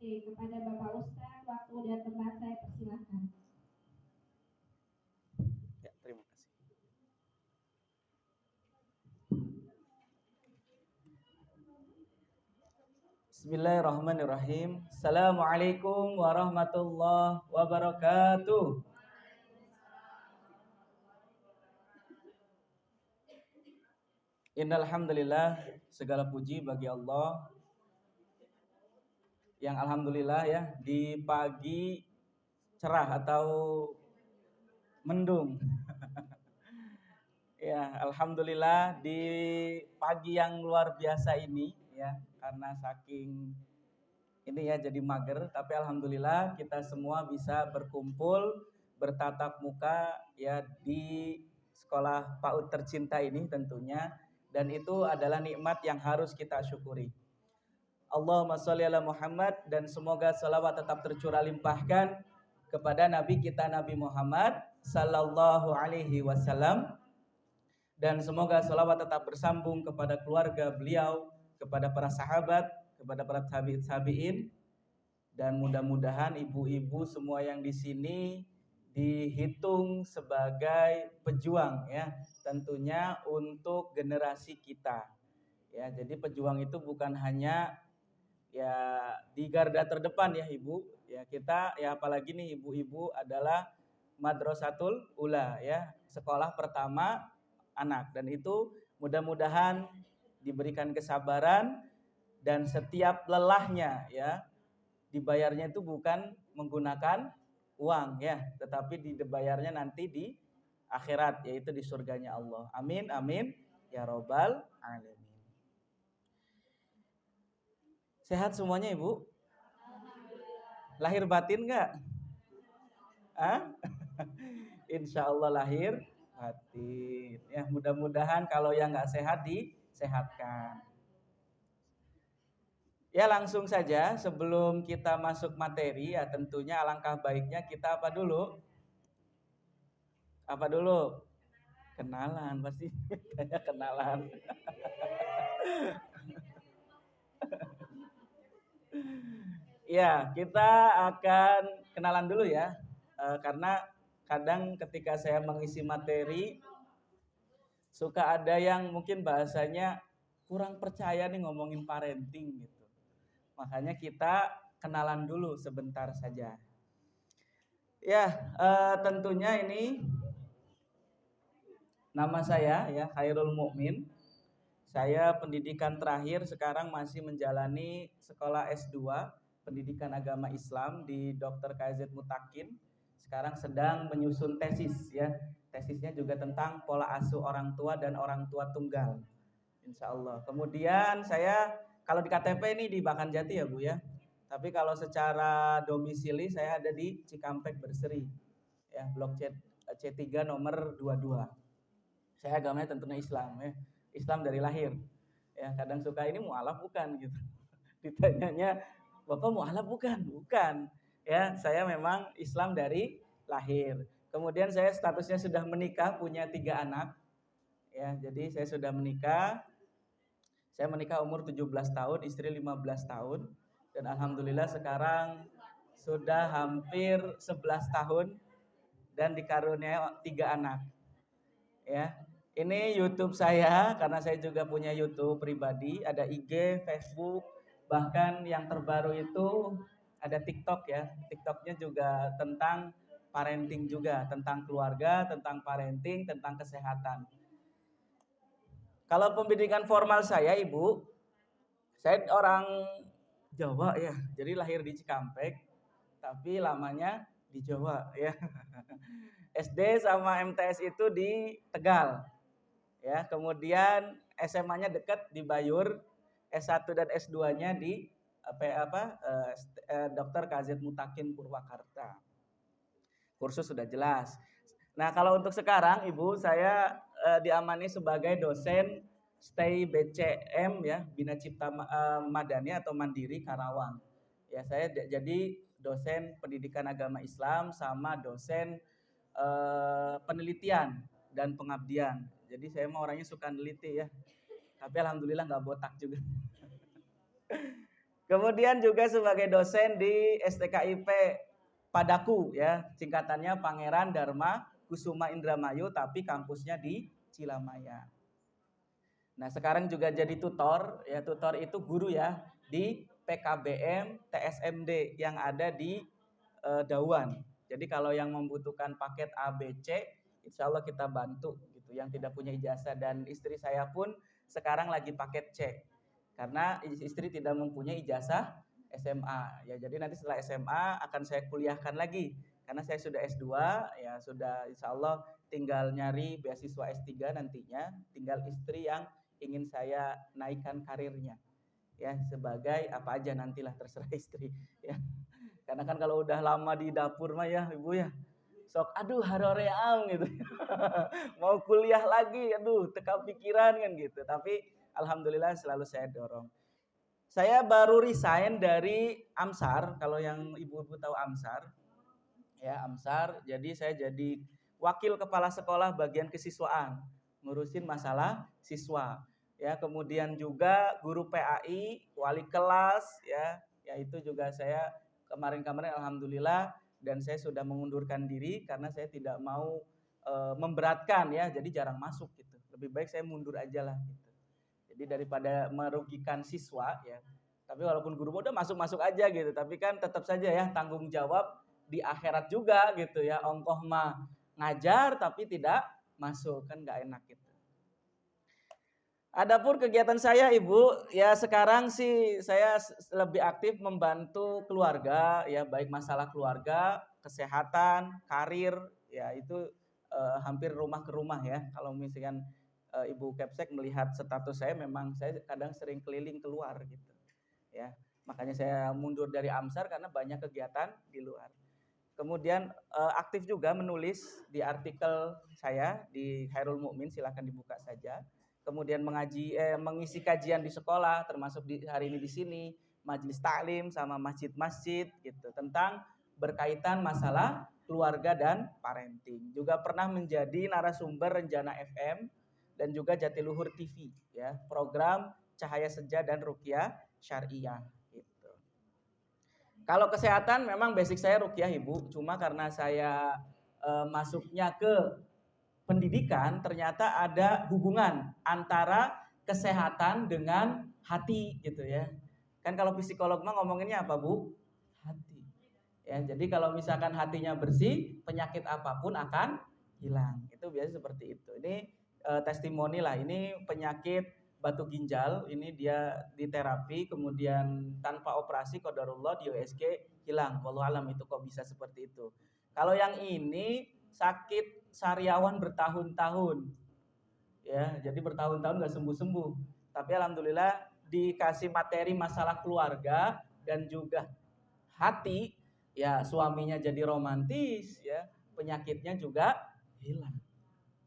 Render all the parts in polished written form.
Oke, kepada Bapak Ustadz, waktu dan tempat saya persilahkan. Ya, terima kasih. Bismillahirrahmanirrahim. Assalamualaikum warahmatullahi wabarakatuh. Innal hamdalillah, segala puji bagi Allah yang alhamdulillah ya di pagi cerah atau mendung. Ya, alhamdulillah di pagi yang luar biasa ini ya, karena saking ini ya jadi mager, tapi alhamdulillah kita semua bisa berkumpul bertatap muka ya di sekolah PAUD tercinta ini tentunya, dan itu adalah nikmat yang harus kita syukuri. Allahumma sholli ala Muhammad, dan semoga salawat tetap tercurah limpahkan kepada Nabi kita Nabi Muhammad sallallahu alaihi wasallam, dan semoga salawat tetap bersambung kepada keluarga beliau, kepada para sahabat, kepada para tabi'in, dan mudah-mudahan ibu-ibu semua yang di sini dihitung sebagai pejuang ya, tentunya untuk generasi kita. Ya, jadi pejuang itu bukan hanya ya di garda terdepan ya Ibu. Ya, kita ya apalagi nih ibu-ibu adalah madrasatul ula ya, sekolah pertama anak, dan itu mudah-mudahan diberikan kesabaran dan setiap lelahnya ya dibayarnya itu bukan menggunakan uang ya, tetapi dibayarnya nanti di akhirat, yaitu di surganya Allah. Amin amin ya robbal alamin. Sehat semuanya Ibu? Lahir batin nggak? Insya Allah lahir batin. Ya mudah-mudahan kalau yang nggak sehat disehatkan. Ya langsung saja sebelum kita masuk materi ya, tentunya alangkah baiknya kita apa dulu? Apa dulu? Kenalan pasti. Kayak kenalan. Ya, kita akan kenalan dulu ya. Karena kadang ketika saya mengisi materi suka ada yang mungkin bahasanya kurang percaya nih ngomongin parenting gitu. Makanya kita kenalan dulu sebentar saja. Ya, tentunya ini nama saya ya Khairul Mukmin. Saya pendidikan terakhir sekarang masih menjalani sekolah S2 Pendidikan Agama Islam di Dr. KZ Mutakin. Sekarang sedang menyusun tesis ya. Tesisnya juga tentang pola asuh orang tua dan orang tua tunggal. Insya Allah. Kemudian saya kalau di KTP ini di Bakanjati ya Bu ya. Tapi kalau secara domisili saya ada di Cikampek Berseri. Ya, Blok C3 nomor 22. Saya agamanya tentunya Islam ya. Islam dari lahir. Ya, kadang suka ini mualaf bukan gitu. Ditanyanya, "Bapak mualaf bukan?" Bukan. Ya, saya memang Islam dari lahir. Kemudian saya statusnya sudah menikah, punya 3 anak. Ya, jadi saya sudah menikah. Saya menikah umur 17 tahun, istri 15 tahun. Dan alhamdulillah sekarang sudah hampir 11 tahun dan dikaruniai 3 anak. Ya. Ini YouTube saya karena saya juga punya YouTube pribadi, ada IG, Facebook, bahkan yang terbaru itu ada TikTok ya. TikToknya juga tentang parenting juga, tentang keluarga, tentang parenting, tentang kesehatan. Kalau pendidikan formal saya Ibu, saya orang Jawa ya, jadi lahir di Cikampek, tapi lamanya di Jawa ya. SD sama MTS itu di Tegal. Ya, kemudian SMA-nya dekat di Bayur, S1 dan S2-nya di Dr. KZ Mutakin Purwakarta. Kursus sudah jelas. Nah, kalau untuk sekarang Ibu, saya diamani sebagai dosen stay BCM ya, Bina Cipta Madani atau Mandiri Karawang. Ya, saya jadi dosen pendidikan agama Islam sama dosen penelitian dan pengabdian. Jadi saya mau orangnya suka neliti ya. Tapi alhamdulillah nggak botak juga. Kemudian juga sebagai dosen di STKIP Padaku ya, singkatannya Pangeran Dharma Kusuma Indramayu tapi kampusnya di Cilamaya. Nah, sekarang juga jadi tutor ya, tutor itu guru ya di PKBM TSMD yang ada di Dawan. Jadi kalau yang membutuhkan paket A, B, C, insya Allah kita bantu gitu. Yang tidak punya ijazah, dan istri saya pun sekarang lagi paket C karena istri tidak mempunyai ijazah SMA. Ya, jadi nanti setelah SMA akan saya kuliahkan lagi karena saya sudah S2 ya, sudah insya Allah tinggal nyari beasiswa S3 nantinya, tinggal istri yang ingin saya naikkan karirnya ya, sebagai apa aja nantilah terserah istri ya. Karena kan kalau udah lama di dapur mah ya ibu ya, sok aduh haroreang gitu. Mau kuliah lagi, aduh teka pikiran kan gitu. Tapi alhamdulillah selalu saya dorong. Saya baru resign dari Amsar, kalau yang ibu-ibu tahu Amsar. Ya, Amsar. Jadi saya jadi wakil kepala sekolah bagian kesiswaan, ngurusin masalah siswa. Ya, kemudian juga guru PAI, wali kelas ya itu juga saya kemarin-kemarin alhamdulillah, dan saya sudah mengundurkan diri karena saya tidak mau memberatkan ya, jadi jarang masuk gitu. Lebih baik saya mundur aja lah gitu. Jadi daripada merugikan siswa ya. Tapi walaupun guru udah masuk-masuk aja gitu, tapi kan tetap saja ya tanggung jawab di akhirat juga gitu ya. Ongkoh mah ngajar tapi tidak masuk, kan nggak enak gitu. Adapun kegiatan saya Ibu, ya sekarang sih saya lebih aktif membantu keluarga ya, baik masalah keluarga, kesehatan, karir, ya itu hampir rumah ke rumah ya. Kalau misalkan Ibu Kepsek melihat status saya, memang saya kadang sering keliling keluar gitu. Ya, makanya saya mundur dari Amsar karena banyak kegiatan di luar. Kemudian aktif juga menulis di artikel saya di Khairul Mukmin, silahkan dibuka saja. Kemudian mengisi kajian di sekolah, termasuk hari ini di sini, majelis taklim sama masjid-masjid gitu, tentang berkaitan masalah keluarga dan parenting. Juga pernah menjadi narasumber Renjana FM dan juga Jatiluhur TV ya, program Cahaya Senja dan Ruqyah Syariah gitu. Kalau kesehatan memang basic saya ruqyah Ibu, cuma karena saya masuknya ke pendidikan, ternyata ada hubungan antara kesehatan dengan hati gitu ya. Kan kalau psikolog mah ngomonginnya apa Bu? Hati. Ya, jadi kalau misalkan hatinya bersih, penyakit apapun akan hilang. Itu biasa seperti itu. Ini testimoni lah. Ini penyakit batu ginjal, ini dia diterapi, kemudian tanpa operasi qadarullah di USG hilang. Wallahu alam itu kok bisa seperti itu. Kalau yang ini sakit sariawan bertahun-tahun, ya, jadi bertahun-tahun nggak sembuh-sembuh. Tapi alhamdulillah dikasih materi masalah keluarga dan juga hati, ya suaminya jadi romantis, ya penyakitnya juga hilang.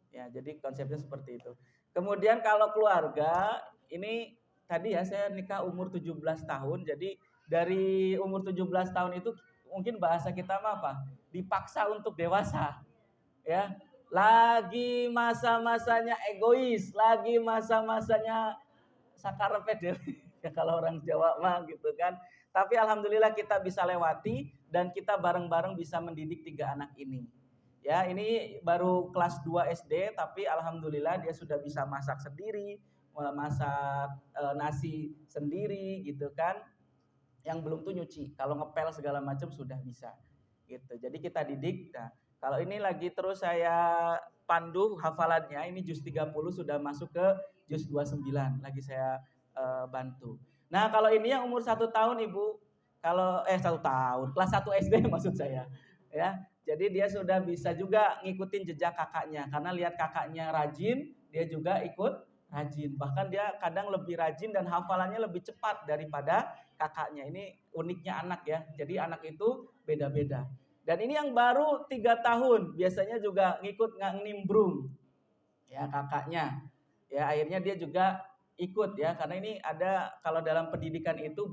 Ya, jadi konsepnya seperti itu. Kemudian kalau keluarga, ini tadi ya saya nikah umur 17 tahun, jadi dari umur 17 tahun itu mungkin bahasa kita mah apa? Dipaksa untuk dewasa. Ya, lagi masa-masanya egois, lagi masa-masanya sakarepe dewe ya kalau orang Jawa mah gitu kan. Tapi alhamdulillah kita bisa lewati dan kita bareng-bareng bisa mendidik 3 anak ini. Ya, ini baru kelas 2 SD tapi alhamdulillah dia sudah bisa masak sendiri, masak nasi sendiri gitu kan. Yang belum tuh nyuci, kalau ngepel segala macam sudah bisa gitu. Jadi kita didik. Nah, kalau ini lagi terus saya pandu hafalannya, ini juz 30 sudah masuk ke juz 29 lagi saya bantu. Nah, kalau ini yang umur 1 tahun Ibu, kalau 1 tahun, kelas 1 SD maksud saya. Ya. Jadi dia sudah bisa juga ngikutin jejak kakaknya karena lihat kakaknya rajin, dia juga ikut rajin. Bahkan dia kadang lebih rajin dan hafalannya lebih cepat daripada kakaknya. Ini uniknya anak ya. Jadi anak itu beda-beda. Dan ini yang baru 3 tahun, biasanya juga ngikut nimbrung ya kakaknya. Ya, akhirnya dia juga ikut ya, karena ini ada kalau dalam pendidikan itu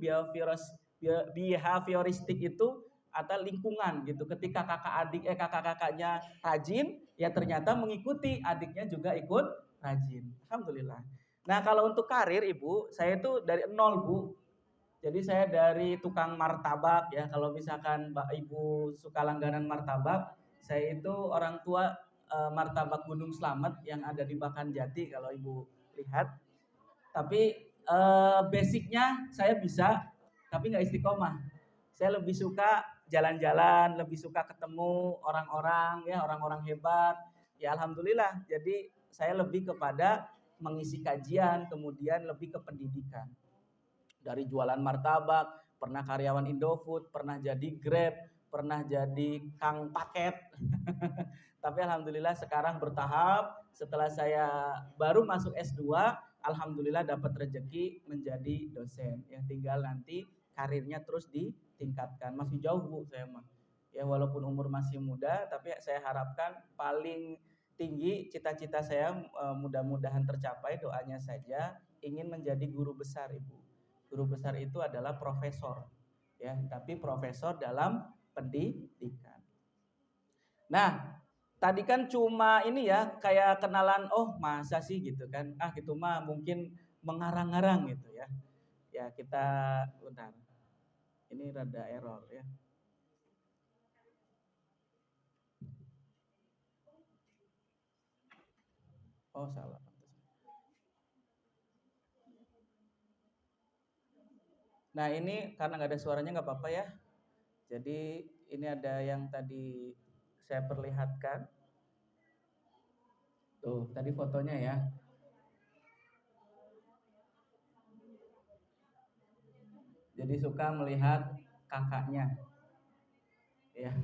behavioristik itu atau lingkungan gitu. Ketika kakak-kakaknya rajin, ya ternyata mengikuti adiknya juga ikut rajin. Alhamdulillah. Nah, kalau untuk karir Ibu, saya itu dari nol Bu. Jadi saya dari tukang martabak ya. Kalau misalkan Mbak Ibu suka langganan martabak, saya itu orang tua martabak Gunung Slamet yang ada di Bakanjati kalau Ibu lihat. Tapi basicnya saya bisa, tapi nggak istiqomah. Saya lebih suka jalan-jalan, lebih suka ketemu orang-orang ya, orang-orang hebat. Ya alhamdulillah. Jadi saya lebih kepada mengisi kajian, kemudian lebih ke pendidikan. Dari jualan martabak, pernah karyawan Indofood, pernah jadi Grab, pernah jadi kang paket. Tapi alhamdulillah sekarang bertahap, setelah saya baru masuk S2, alhamdulillah dapat rezeki menjadi dosen. Ya tinggal nanti karirnya terus ditingkatkan. Masih jauh Bu saya mah. Ya walaupun umur masih muda, tapi saya harapkan paling tinggi cita-cita saya mudah-mudahan tercapai, doanya saja ingin menjadi guru besar Ibu. Guru besar itu adalah profesor, ya, tapi profesor dalam pendidikan. Nah, tadi kan cuma ini ya, kayak kenalan, oh masa sih gitu kan, gitu mah mungkin mengarang-arang gitu ya. Ya kita, bentar, ini rada error ya. Oh salah. Nah ini karena nggak ada suaranya nggak apa-apa ya. Jadi ini ada yang tadi saya perlihatkan. Tuh, tadi fotonya ya. Jadi suka melihat kakaknya. Ya.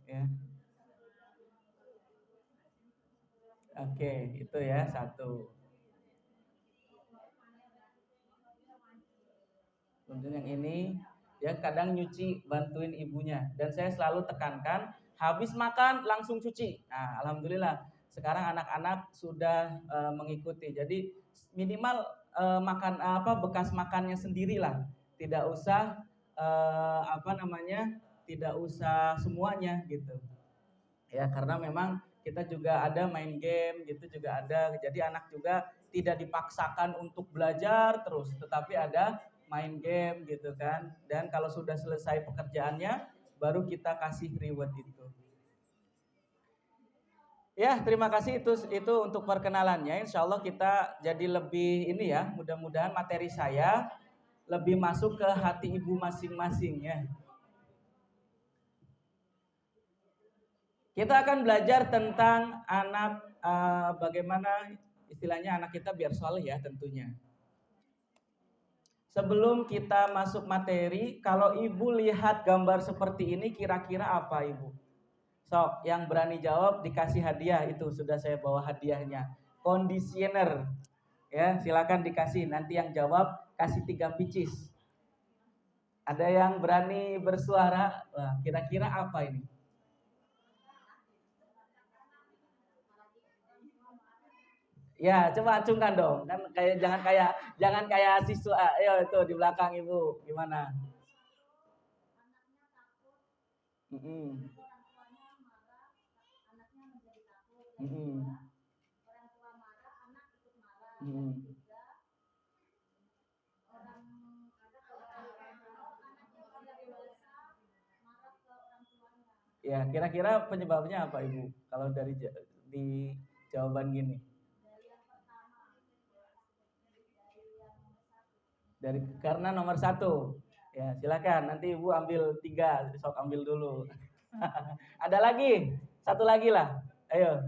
Ya. Oke, itu ya satu. Kemudian yang ini ya kadang nyuci bantuin ibunya dan saya selalu tekankan habis makan langsung cuci. Nah, alhamdulillah sekarang anak-anak sudah mengikuti. Jadi minimal makan bekas makannya sendirilah. Tidak usah tidak usah semuanya gitu. Ya, karena memang kita juga ada main game gitu juga ada. Jadi anak juga tidak dipaksakan untuk belajar terus, tetapi ada main game gitu kan. Dan kalau sudah selesai pekerjaannya, baru kita kasih reward itu. Ya, terima kasih itu untuk perkenalannya. Insya Allah kita jadi lebih ini ya. Mudah-mudahan materi saya lebih masuk ke hati ibu masing-masing ya. Kita akan belajar tentang anak, bagaimana istilahnya anak kita biar soleh ya tentunya. Sebelum kita masuk materi, kalau ibu lihat gambar seperti ini kira-kira apa ibu? Sok, yang berani jawab dikasih hadiah, itu sudah saya bawa hadiahnya. Conditioner, ya silakan dikasih. Nanti yang jawab kasih 3 picis. Ada yang berani bersuara, wah, kira-kira apa ini? Ya, coba acungkan dong. Kan jangan kayak siswa. Ayo itu di belakang Ibu. Gimana? Mm-mm. Mm-mm. Mm-mm. Ya, kira-kira penyebabnya apa Ibu? Kalau di jawaban gini. Karena nomor 1. Ya, silakan. Nanti Ibu ambil 3, sok ambil dulu. Ada lagi? 1 lagi lah. Ayo.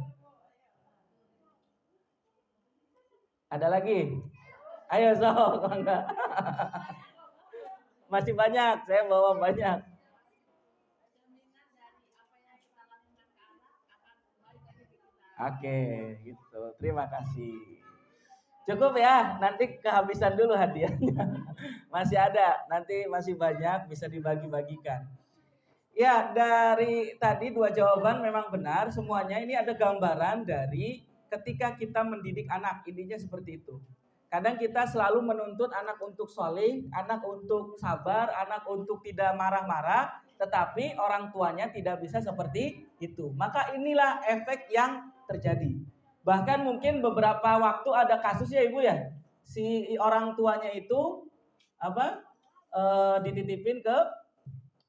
Ada lagi? Ayo sok. Masih banyak, saya bawa banyak. Oke, gitu. Terima kasih. Cukup ya, nanti kehabisan dulu hadiahnya. Masih ada, nanti masih banyak bisa dibagi-bagikan. Ya, dari tadi 2 jawaban memang benar semuanya. Ini ada gambaran dari ketika kita mendidik anak, intinya seperti itu. Kadang kita selalu menuntut anak untuk soleh, anak untuk sabar, anak untuk tidak marah-marah, tetapi orang tuanya tidak bisa seperti itu. Maka inilah efek yang terjadi. Bahkan mungkin beberapa waktu ada kasus ya Ibu ya, si orang tuanya itu apa dititipin ke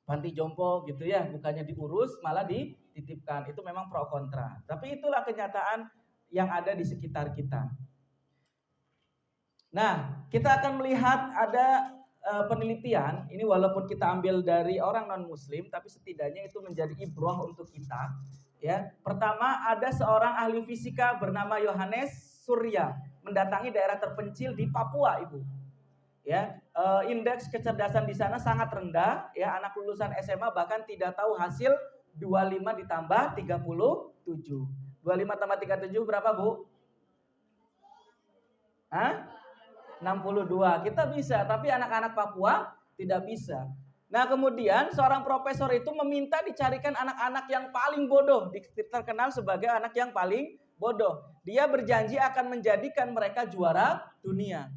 panti jompo gitu ya, bukannya diurus malah dititipkan. Itu memang pro kontra. Tapi itulah kenyataan yang ada di sekitar kita. Nah, kita akan melihat ada penelitian, ini walaupun kita ambil dari orang non-muslim, tapi setidaknya itu menjadi ibrah untuk kita. Ya, pertama ada seorang ahli fisika bernama Yohanes Surya mendatangi daerah terpencil di Papua, Ibu. Ya, indeks kecerdasan di sana sangat rendah. Ya, anak lulusan SMA bahkan tidak tahu hasil 25 ditambah 37. 25 tambah 37 berapa, Bu? Hah? 62. Kita bisa, tapi anak-anak Papua tidak bisa. Nah, kemudian seorang profesor itu meminta dicarikan anak-anak yang paling bodoh, terkenal sebagai anak yang paling bodoh. Dia berjanji akan menjadikan mereka juara dunia.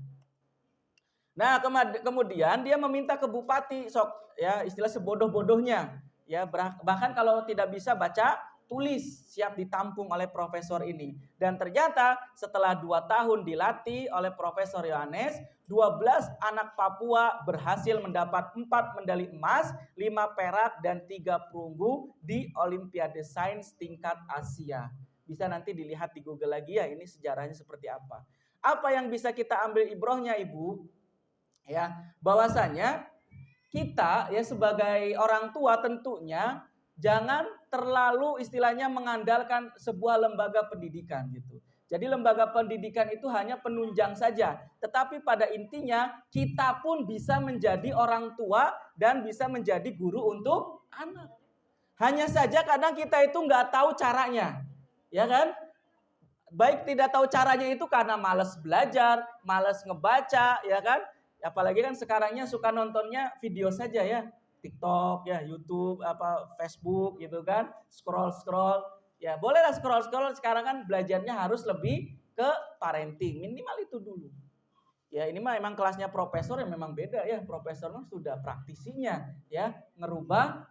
Nah, kemudian dia meminta ke bupati, sok ya istilah sebodoh-bodohnya, ya bahkan kalau tidak bisa baca tulis siap ditampung oleh profesor ini. Dan ternyata setelah 2 tahun dilatih oleh Profesor Yohanes, 12 anak Papua berhasil mendapat 4 medali emas, 5 perak, dan 3 perunggu di Olimpiade Sains tingkat Asia. Bisa nanti dilihat di Google lagi ya, ini sejarahnya seperti apa. Apa yang bisa kita ambil ibrohnya Ibu? Ya, bahwasanya kita ya sebagai orang tua tentunya jangan terlalu istilahnya mengandalkan sebuah lembaga pendidikan gitu. Jadi lembaga pendidikan itu hanya penunjang saja, tetapi pada intinya kita pun bisa menjadi orang tua dan bisa menjadi guru untuk anak. Hanya saja kadang kita itu nggak tahu caranya, ya kan? Baik tidak tahu caranya itu karena malas belajar, malas ngebaca, ya kan? Apalagi kan sekarangnya suka nontonnya video saja ya. TikTok ya, YouTube, Facebook gitu kan. Scroll. Ya, bolehlah scroll. Sekarang kan belajarnya harus lebih ke parenting. Minimal itu dulu. Ya, ini mah emang kelasnya profesor yang memang beda ya. Profesor mah sudah praktisinya ya, ngerubah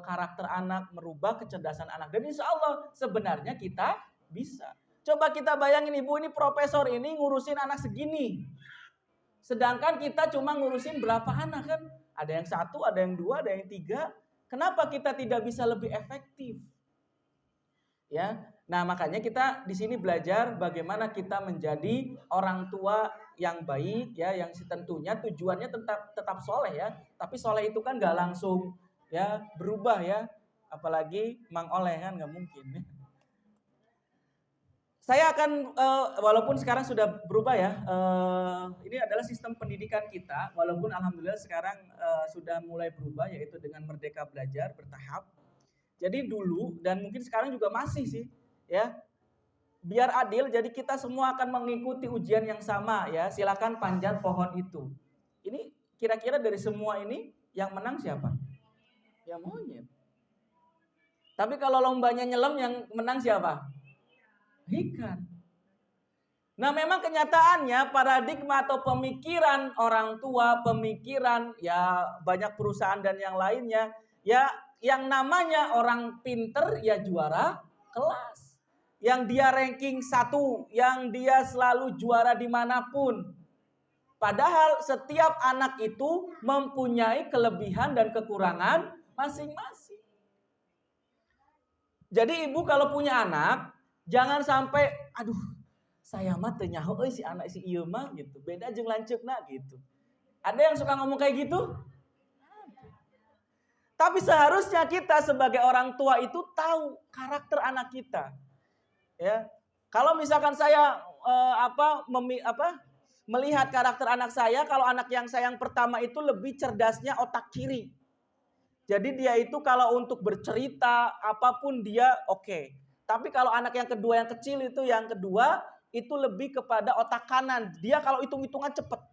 karakter anak, merubah kecerdasan anak. Dan insya Allah sebenarnya kita bisa. Coba kita bayangin Ibu, ini profesor ini ngurusin anak segini. Sedangkan kita cuma ngurusin berapa anak kan? Ada yang 1, ada yang 2, ada yang 3. Kenapa kita tidak bisa lebih efektif? Ya, nah makanya kita di sini belajar bagaimana kita menjadi orang tua yang baik ya, yang tentunya tujuannya tetap soleh ya. Tapi soleh itu kan nggak langsung ya berubah ya, apalagi Mang Oleh kan nggak mungkin. Saya akan, walaupun sekarang sudah berubah ya, ini adalah sistem pendidikan kita, walaupun alhamdulillah sekarang sudah mulai berubah, yaitu dengan Merdeka Belajar bertahap. Jadi dulu dan mungkin sekarang juga masih sih, ya. Biar adil, jadi kita semua akan mengikuti ujian yang sama ya. Silakan panjat pohon itu. Ini kira-kira dari semua ini yang menang siapa? Ya monyet. Tapi kalau lombanya nyelam yang menang siapa? Ikan. Nah memang kenyataannya paradigma atau pemikiran orang tua, pemikiran ya banyak perusahaan dan yang lainnya, ya yang namanya orang pinter ya juara kelas. Yang dia ranking 1, yang dia selalu juara dimanapun. Padahal setiap anak itu mempunyai kelebihan dan kekurangan masing-masing. Jadi ibu kalau punya anak, jangan sampai, aduh, saya mah teu nyaho euy si anak si ieu mah gitu. Beda jeung lanceukna gitu. Ada yang suka ngomong kayak gitu? Tapi seharusnya kita sebagai orang tua itu tahu karakter anak kita. Ya. Kalau misalkan saya melihat karakter anak saya, kalau anak yang saya yang pertama itu lebih cerdasnya otak kiri. Jadi dia itu kalau untuk bercerita apapun dia oke. Tapi kalau anak yang kedua yang kecil itu yang kedua itu lebih kepada otak kanan. Dia kalau hitung-hitungan cepat.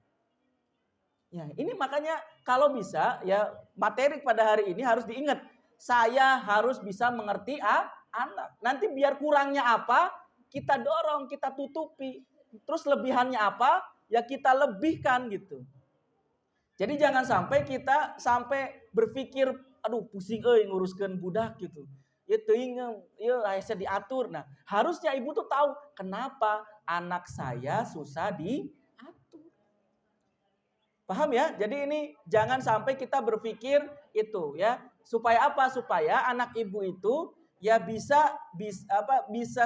Ya, ini makanya kalau bisa ya materi pada hari ini harus diingat. Saya harus bisa mengerti anak. Nanti biar kurangnya apa, kita dorong, kita tutupi. Terus lebihannya apa, ya kita lebihkan gitu. Jadi jangan sampai kita berpikir, aduh pusing nguruskan budak gitu. ya teuing ya asa diatur. Nah, harusnya ibu tuh tahu kenapa anak saya susah diatur. Paham ya? Jadi ini jangan sampai kita berpikir itu ya. Supaya apa? Supaya anak ibu itu ya bisa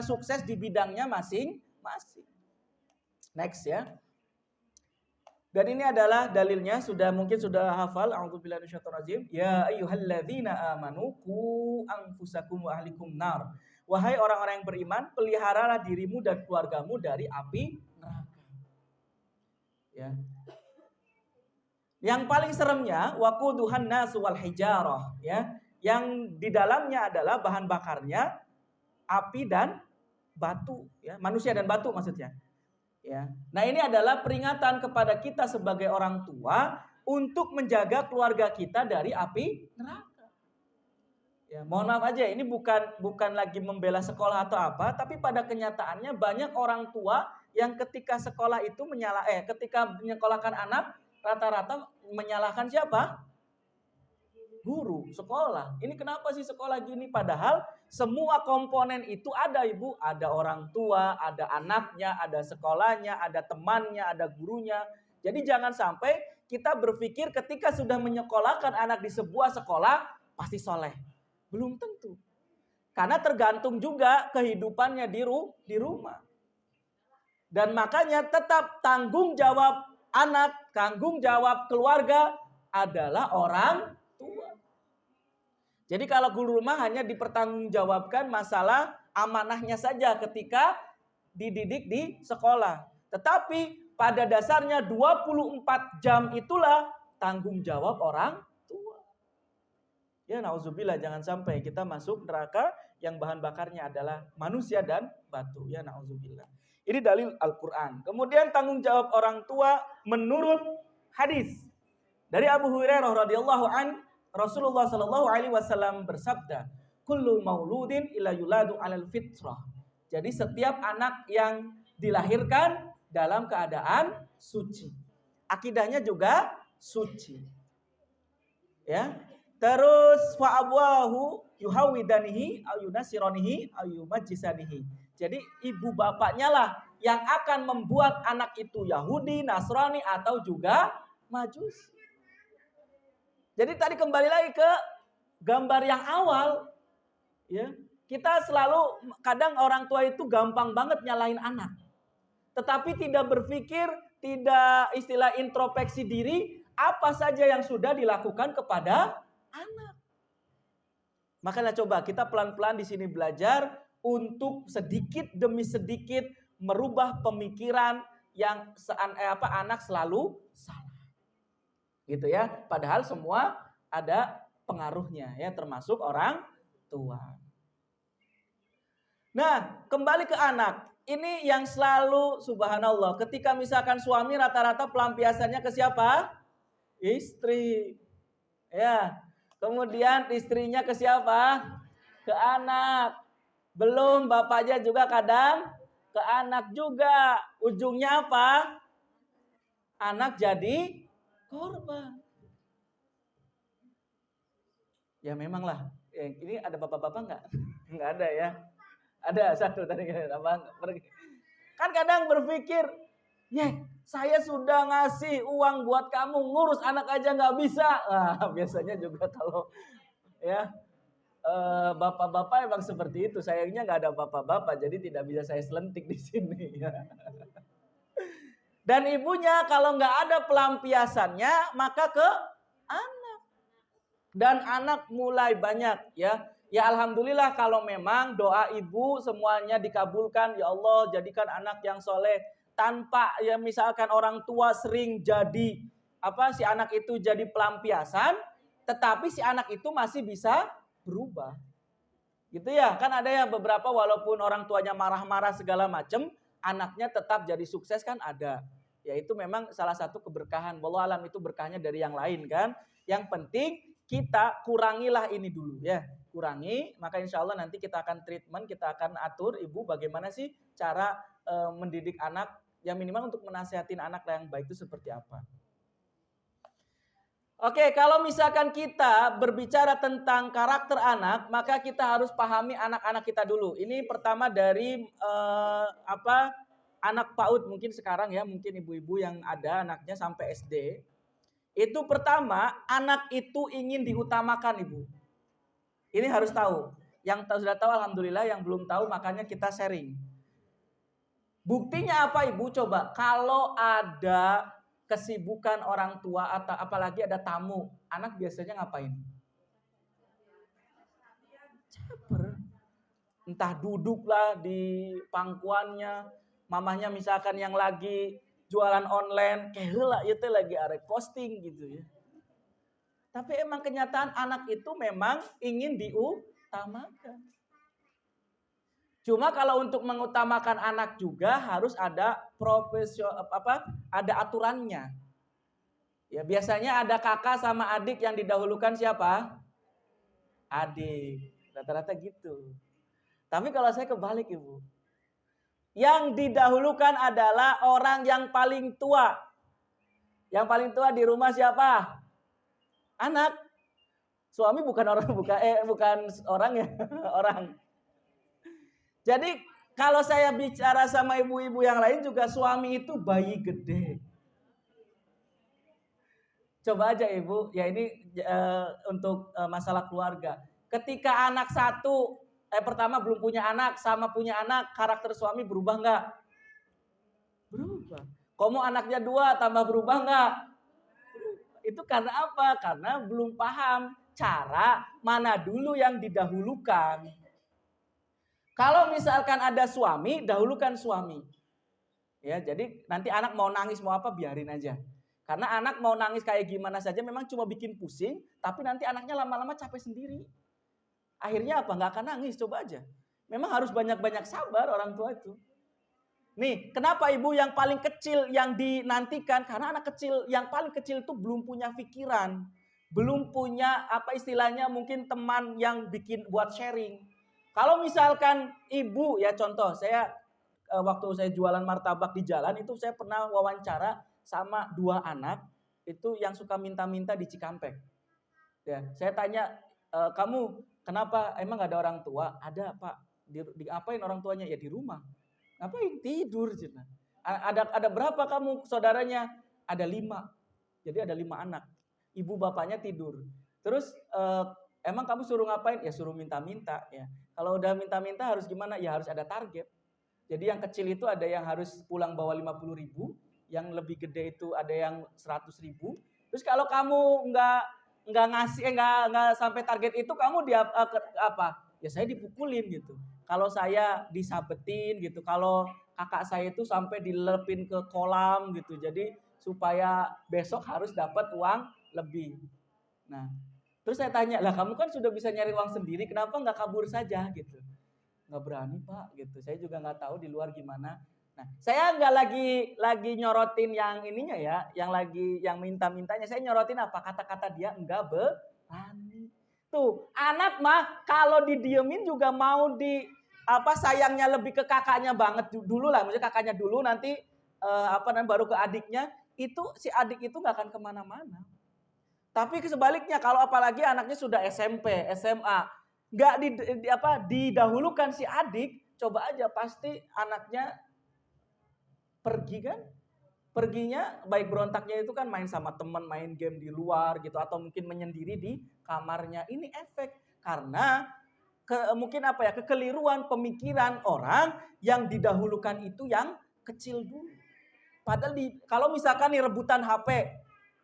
sukses di bidangnya masing-masing. Next ya. Dan ini adalah dalilnya, mungkin sudah hafal. A'udzubillahi minasyaitonir rajim. Ya ayyuhalladzina amanu qu anfusakum wa ahlikum nar. Wahai orang-orang yang beriman, peliharalah dirimu dan keluargamu dari api neraka. Ya. Yang paling seremnya waquduhan nasu wal hijarah, ya. Yang di dalamnya adalah bahan bakarnya api dan batu, ya. Manusia dan batu maksudnya. Ya. Nah, ini adalah peringatan kepada kita sebagai orang tua untuk menjaga keluarga kita dari api neraka. Ya, mohon maaf aja, ini bukan lagi membela sekolah atau apa, tapi pada kenyataannya banyak orang tua yang ketika sekolah itu ketika menyekolahkan anak rata-rata menyalahkan siapa? Guru, sekolah. Ini kenapa sih sekolah gini? Padahal semua komponen itu ada, Ibu. Ada orang tua, ada anaknya, ada sekolahnya, ada temannya, ada gurunya. Jadi jangan sampai kita berpikir ketika sudah menyekolahkan anak di sebuah sekolah pasti soleh. Belum tentu. Karena tergantung juga kehidupannya di rumah. Dan makanya tetap tanggung jawab anak, tanggung jawab keluarga adalah orang tua. Jadi kalau guru rumah hanya dipertanggungjawabkan masalah amanahnya saja ketika dididik di sekolah. Tetapi pada dasarnya 24 jam itulah tanggung jawab orang tua. Ya na'udzubillah, jangan sampai kita masuk neraka yang bahan bakarnya adalah manusia dan batu. Ya na'udzubillah. Ini dalil Al-Quran. Kemudian tanggung jawab orang tua menurut hadis dari Abu Hurairah radhiyallahu an, Rasulullah Shallallahu Alaihi Wasallam bersabda, "Kullu mauludin ila yuladu alal fitrah." Jadi setiap anak yang dilahirkan dalam keadaan suci, akidahnya juga suci. Ya, terus fa abwahu yuhawidanihi au yunasironihi au yumajjisanihi. Jadi ibu bapaknya lah yang akan membuat anak itu Yahudi, Nasrani atau juga Majusi. Jadi tadi kembali lagi ke gambar yang awal, ya. Kita selalu kadang orang tua itu gampang banget nyalahin anak. Tetapi tidak berpikir, tidak istilah introspeksi diri, apa saja yang sudah dilakukan kepada anak. Makanya coba kita pelan-pelan di sini belajar untuk sedikit demi sedikit merubah pemikiran yang anak selalu salah. Gitu ya, padahal semua ada pengaruhnya ya, termasuk orang tua. Nah, kembali ke anak. Ini yang selalu subhanallah, ketika misalkan suami rata-rata pelampiasannya ke siapa? Istri. Ya. Kemudian istrinya ke siapa? Ke anak. Belum bapaknya juga kadang ke anak juga. Ujungnya apa? Anak jadi korban. Ya memanglah. Ini ada bapak-bapak enggak? Enggak ada ya. Ada satu tadi abang pergi. Kan kadang berpikir, saya sudah ngasih uang buat kamu, ngurus anak aja nggak bisa. Nah, biasanya juga kalau ya bapak-bapak emang seperti itu. Sayangnya nggak ada bapak-bapak, jadi tidak bisa saya selentik di sini. Ya. Dan ibunya kalau nggak ada pelampiasannya, maka ke anak. Dan anak mulai banyak ya. Ya alhamdulillah kalau memang doa ibu semuanya dikabulkan. Ya Allah jadikan anak yang soleh. Tanpa ya misalkan orang tua sering jadi si anak itu jadi pelampiasan. Tetapi si anak itu masih bisa berubah. Gitu ya. Kan ada yang beberapa walaupun orang tuanya marah-marah segala macam. Anaknya tetap jadi sukses kan ada. Ya itu memang salah satu keberkahan. Wallahu alam itu berkahnya dari yang lain kan. Yang penting kita kurangilah ini dulu ya. Kurangi, maka insya Allah nanti kita akan treatment, kita akan atur ibu bagaimana sih cara mendidik anak yang minimal untuk menasihatin anak yang baik itu seperti apa. Oke, kalau misalkan kita berbicara tentang karakter anak, maka kita harus pahami anak-anak kita dulu. Ini pertama dari anak PAUD mungkin sekarang ya, mungkin ibu-ibu yang ada anaknya sampai SD. Itu pertama, anak itu ingin diutamakan, Ibu. Ini harus tahu. Yang sudah tahu alhamdulillah, yang belum tahu makanya kita sharing. Buktinya apa, Ibu? Coba kalau ada kesibukan orang tua atau apalagi ada tamu, anak biasanya ngapain? Caper. Entah duduklah di pangkuannya, mamahnya misalkan yang lagi jualan online, kayak lah itu lagi arek posting gitu ya. Tapi emang kenyataan anak itu memang ingin diutamakan. Cuma kalau untuk mengutamakan anak juga harus ada ada aturannya. Ya biasanya ada kakak sama adik yang didahulukan siapa? Adik. Rata-rata gitu. Tapi kalau saya kebalik, Ibu. Yang didahulukan adalah orang yang paling tua. Yang paling tua di rumah siapa? Anak. Suami bukan orang ya, orang. Jadi kalau saya bicara sama ibu-ibu yang lain juga suami itu bayi gede. Coba aja Ibu, ya ini untuk masalah keluarga. Ketika anak satu, pertama belum punya anak sama punya anak, karakter suami berubah nggak? Berubah. Kamu anaknya 2 tambah berubah nggak? Itu karena apa? Karena belum paham cara mana dulu yang didahulukan. Kalau misalkan ada suami, dahulukan suami. Ya, jadi nanti anak mau nangis mau apa biarin aja. Karena anak mau nangis kayak gimana saja memang cuma bikin pusing, tapi nanti anaknya lama-lama capek sendiri. Akhirnya apa? Nggak akan nangis, coba aja. Memang harus banyak-banyak sabar orang tua itu. Nih, kenapa ibu yang paling kecil yang dinantikan? Karena anak kecil yang paling kecil itu belum punya pikiran. Belum punya apa istilahnya mungkin teman yang bikin buat sharing. Kalau misalkan ibu ya contoh, saya waktu saya jualan martabak di jalan itu saya pernah wawancara sama 2 anak itu yang suka minta-minta di Cikampek. Ya, saya tanya, kamu kenapa emang gak ada orang tua? Ada Pak. Diapain orang tuanya? Ya di rumah. Ngapain? Tidur. Ada berapa kamu saudaranya? Ada 5. Jadi ada 5 anak. Ibu bapaknya tidur. Terus emang kamu suruh ngapain? Ya suruh minta-minta. Ya. Kalau udah minta-minta harus gimana? Ya harus ada target. Jadi yang kecil itu ada yang harus pulang bawa 50.000, yang lebih gede itu ada yang 100.000. Terus kalau kamu nggak ngasih, nggak sampai target itu, kamu apa? Ya saya dipukulin gitu. Kalau saya disabetin gitu. Kalau kakak saya itu sampai dilepin ke kolam gitu. Jadi supaya besok harus dapat uang lebih. Nah, terus saya tanya, lah kamu kan sudah bisa nyari uang sendiri, kenapa nggak kabur saja gitu? Nggak berani Pak gitu, saya juga nggak tahu di luar gimana. Nah, saya nggak lagi nyorotin yang ininya ya, yang minta-mintanya, saya nyorotin apa kata-kata dia nggak berani. Tuh anak mah kalau didiemin juga mau sayangnya lebih ke kakaknya banget dulu lah, maksudnya kakaknya dulu nanti baru ke adiknya, itu si adik itu nggak akan kemana-mana. Tapi sebaliknya kalau apalagi anaknya sudah SMP, SMA, nggak didahulukan si adik, coba aja pasti anaknya pergi kan? Perginya baik berontaknya itu kan main sama teman, main game di luar gitu, atau mungkin menyendiri di kamarnya. Ini efek karena mungkin kekeliruan pemikiran orang yang didahulukan itu yang kecil dulu. Padahal kalau misalkan nih rebutan HP,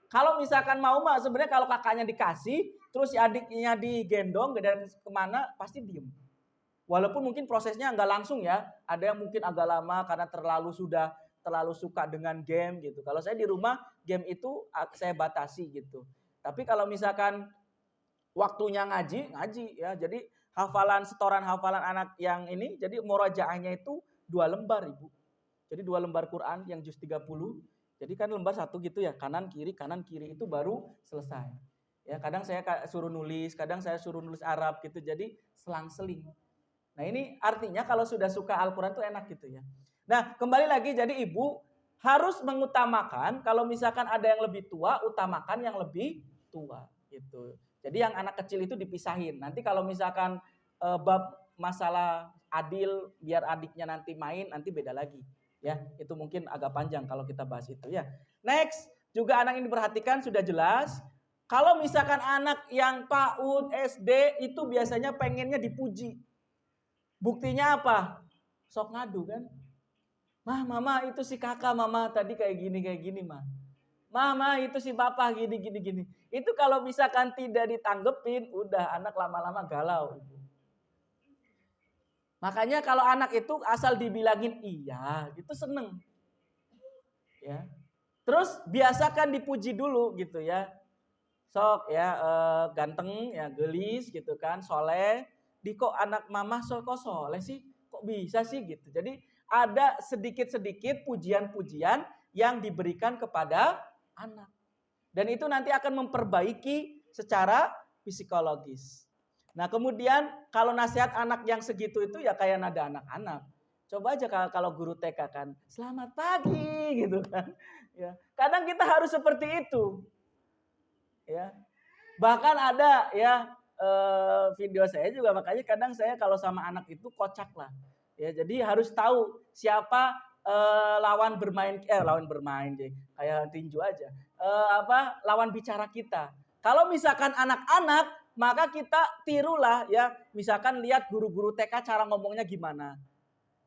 kalau misalkan mau mah sebenarnya kalau kakaknya dikasih, terus si adiknya digendong dari kemana pasti diem. Walaupun mungkin prosesnya nggak langsung ya, ada yang mungkin agak lama karena terlalu suka dengan game gitu. Kalau saya di rumah game itu saya batasi gitu. Tapi kalau misalkan waktunya ngaji ya. Jadi setoran hafalan anak yang ini, jadi murojaahnya itu 2 lembar Ibu. Jadi 2 lembar Quran yang juz 30. Jadi kan lembar 1 gitu ya, kanan kiri itu baru selesai. Ya, kadang saya suruh nulis, kadang saya suruh nulis Arab gitu. Jadi selang-seling. Nah, ini artinya kalau sudah suka Al-Qur'an itu enak gitu ya. Nah, kembali lagi jadi ibu harus mengutamakan kalau misalkan ada yang lebih tua, utamakan yang lebih tua gitu. Jadi yang anak kecil itu dipisahin. Nanti kalau misalkan bab masalah adil biar adiknya nanti main, nanti beda lagi. Ya, itu mungkin agak panjang kalau kita bahas itu ya. Next, juga anak ini diperhatikan sudah jelas. Kalau misalkan anak yang PAUD, SD itu biasanya pengennya dipuji. Buktinya apa? Sok ngadu kan? Mah, mama itu si kakak mama tadi kayak gini mah. Mama itu si papa gini. Itu kalau misalkan tidak ditanggepin, udah anak lama-lama galau. Makanya kalau anak itu asal dibilangin iya, gitu seneng. Ya. Terus biasakan dipuji dulu gitu ya. Sok ya ganteng ya gelis gitu kan, soleh. Di kok anak mama kok soleh sih? Kok bisa sih gitu. Jadi ada sedikit-sedikit pujian-pujian yang diberikan kepada anak. Dan itu nanti akan memperbaiki secara psikologis. Nah kemudian kalau nasihat anak yang segitu itu ya kayak nada anak-anak. Coba aja kalau guru TK kan, selamat pagi gitu kan. Ya, kadang kita harus seperti itu. Ya, bahkan ada ya video saya juga, makanya kadang saya kalau sama anak itu kocak lah. Ya, jadi harus tahu siapa lawan bermain deh, kayak tinju aja. Lawan bicara kita. Kalau misalkan anak-anak, maka kita tirulah ya. Misalkan lihat guru-guru TK cara ngomongnya gimana.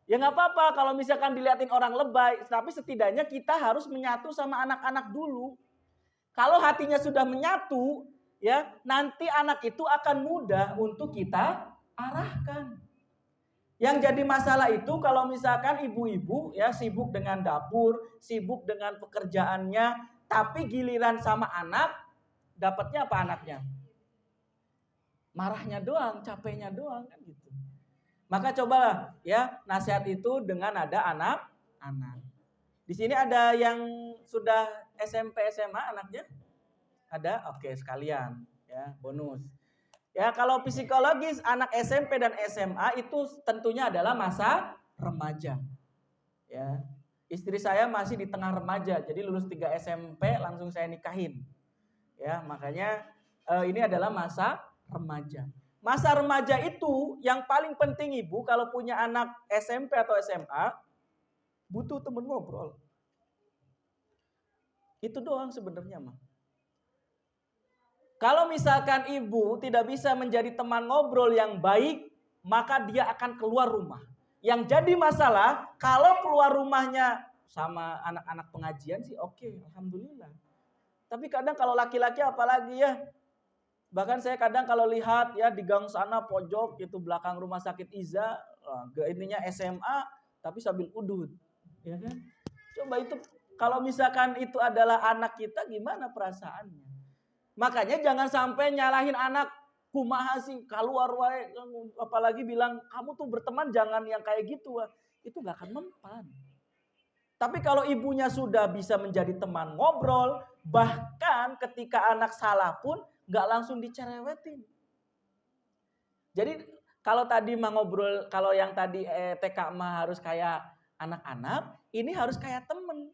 Ya nggak apa-apa kalau misalkan dilihatin orang lebay, tapi setidaknya kita harus menyatu sama anak-anak dulu. Kalau hatinya sudah menyatu, ya nanti anak itu akan mudah untuk kita arahkan. Yang jadi masalah itu kalau misalkan ibu-ibu ya sibuk dengan dapur, sibuk dengan pekerjaannya, tapi giliran sama anak, dapatnya apa anaknya? Marahnya doang, capeknya doang kan gitu. Maka cobalah ya nasihat itu dengan ada anak-anak. Di sini ada yang sudah SMP SMA anaknya? Ada? Oke, sekalian ya, bonus. Ya, kalau psikologis anak SMP dan SMA itu tentunya adalah masa remaja. Ya. Istri saya masih di tengah remaja, jadi lulus 3 SMP langsung saya nikahin. Ya, makanya ini adalah masa remaja. Masa remaja itu yang paling penting ibu kalau punya anak SMP atau SMA butuh teman ngobrol. Itu doang sebenarnya mah. Kalau misalkan ibu tidak bisa menjadi teman ngobrol yang baik, maka dia akan keluar rumah. Yang jadi masalah, kalau keluar rumahnya sama anak-anak pengajian sih oke, alhamdulillah. Tapi kadang kalau laki-laki apalagi ya, bahkan saya kadang kalau lihat ya di gang sana pojok itu belakang rumah sakit Iza, ininya SMA tapi sambil udut, ya kan? Coba itu kalau misalkan itu adalah anak kita gimana perasaannya? Makanya jangan sampai nyalahin anak, kumaha sih keluar wae, apalagi bilang kamu tuh berteman jangan yang kayak gitu, itu nggak akan mempan. Tapi kalau ibunya sudah bisa menjadi teman ngobrol, bahkan ketika anak salah pun nggak langsung dicerewetin. Jadi kalau tadi mah ngobrol, kalau yang tadi TK mah harus kayak anak-anak, ini harus kayak temen.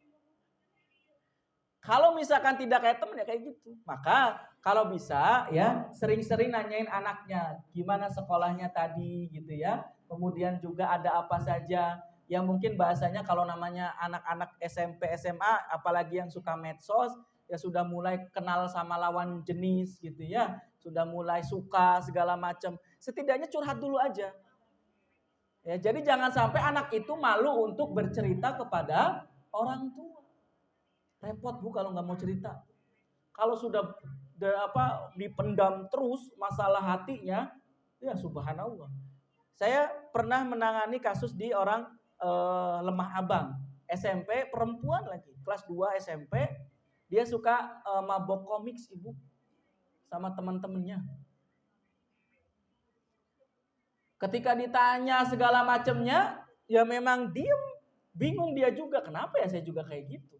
Kalau misalkan tidak kayak temen ya kayak gitu. Maka kalau bisa ya sering-sering nanyain anaknya gimana sekolahnya tadi gitu ya. Kemudian juga ada apa saja yang mungkin bahasanya kalau namanya anak-anak SMP SMA apalagi yang suka medsos ya sudah mulai kenal sama lawan jenis gitu ya. Sudah mulai suka segala macam. Setidaknya curhat dulu aja. Ya, jadi jangan sampai anak itu malu untuk bercerita kepada orang tua. Repot bu kalau nggak mau cerita. Kalau sudah dipendam terus masalah hatinya, ya subhanallah. Saya pernah menangani kasus di orang Lemah Abang, SMP perempuan lagi, kelas 2 SMP, dia suka mabok komik ibu sama teman-temannya. Ketika ditanya segala macamnya, ya memang diem, bingung dia juga kenapa ya saya juga kayak gitu.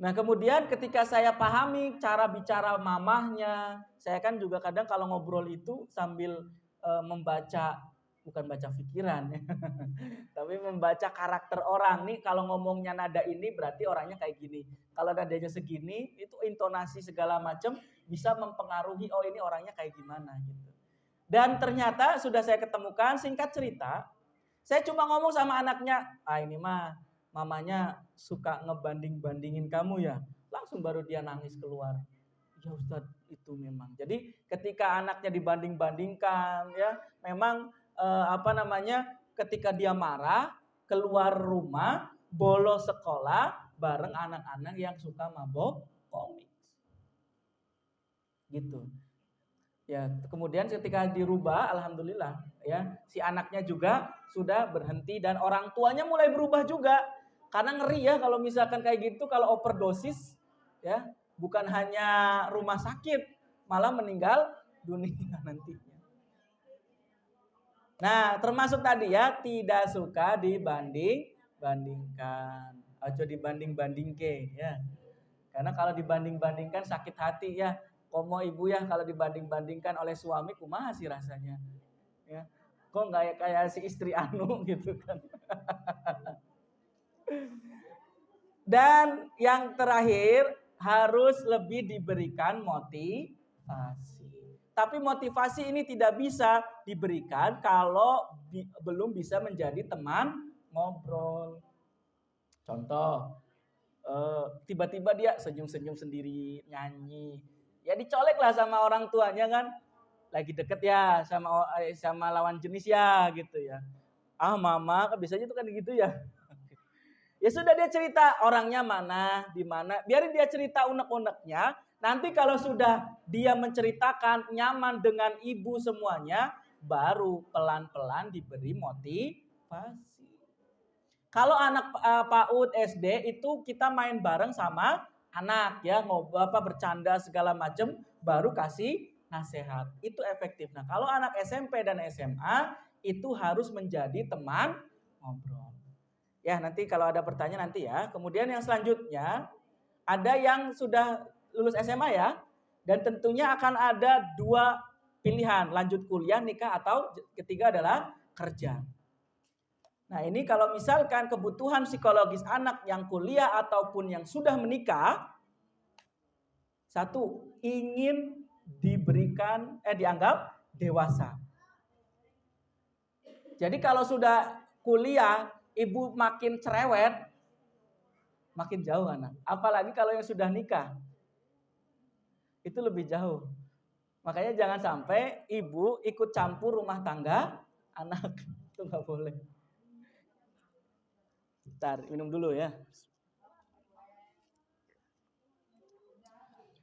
Nah kemudian ketika saya pahami cara bicara mamahnya, saya kan juga kadang kalau ngobrol itu sambil membaca bukan baca pikiran ya. Tapi membaca karakter orang nih. Kalau ngomongnya nada ini berarti orangnya kayak gini. Kalau nadanya segini, itu intonasi segala macam bisa mempengaruhi oh ini orangnya kayak gimana gitu. Dan ternyata sudah saya ketemukan, singkat cerita, saya cuma ngomong sama anaknya, ini mah mamanya suka ngebanding-bandingin kamu ya. Langsung baru dia nangis keluar. Ya Ustadz, itu memang. Jadi ketika anaknya dibanding-bandingkan ya, memang ketika dia marah, keluar rumah, bolos sekolah bareng anak-anak yang suka mabok komik. Gitu. Ya, kemudian ketika dirubah, alhamdulillah ya, si anaknya juga sudah berhenti dan orang tuanya mulai berubah juga. Karena ngeri ya kalau misalkan kayak gitu, kalau overdosis ya, bukan hanya rumah sakit, malah meninggal dunia nantinya. Nah, termasuk tadi ya, tidak suka dibanding-bandingkan. Aja dibanding-bandingke ya. Karena kalau dibanding-bandingkan sakit hati ya. Komo ibu ya kalau dibanding-bandingkan oleh suami kumaha sih rasanya. Ya. Kok nggak kayak si istri anu gitu kan. Dan yang terakhir harus lebih diberikan motivasi. Tapi motivasi ini tidak bisa diberikan kalau belum bisa menjadi teman ngobrol. Contoh, tiba-tiba dia senyum-senyum sendiri, nyanyi. Ya dicolek lah sama orang tuanya kan. Lagi deket ya sama lawan jenis ya gitu ya. Mama, kan biasanya itu kan gitu ya. Ya sudah dia cerita orangnya mana, di mana. Biarin dia cerita unek-uneknya. Nanti kalau sudah dia menceritakan nyaman dengan ibu semuanya, baru pelan-pelan diberi motivasi. Kalau anak PAUD SD itu kita main bareng sama anak ya, ngobrol bercanda segala macam, baru kasih nasihat. Itu efektif. Nah, kalau anak SMP dan SMA itu harus menjadi teman ngobrol. Ya, nanti kalau ada pertanyaan nanti ya. Kemudian yang selanjutnya ada yang sudah lulus SMA ya, dan tentunya akan ada 2 pilihan, lanjut kuliah, nikah, atau ketiga adalah kerja. Nah, ini kalau misalkan kebutuhan psikologis anak yang kuliah ataupun yang sudah menikah, satu, ingin dianggap dewasa. Jadi kalau sudah kuliah, ibu makin cerewet, makin jauh anak. Apalagi kalau yang sudah nikah, itu lebih jauh. Makanya jangan sampai ibu ikut campur rumah tangga anak. Itu nggak boleh. Bentar, minum dulu ya.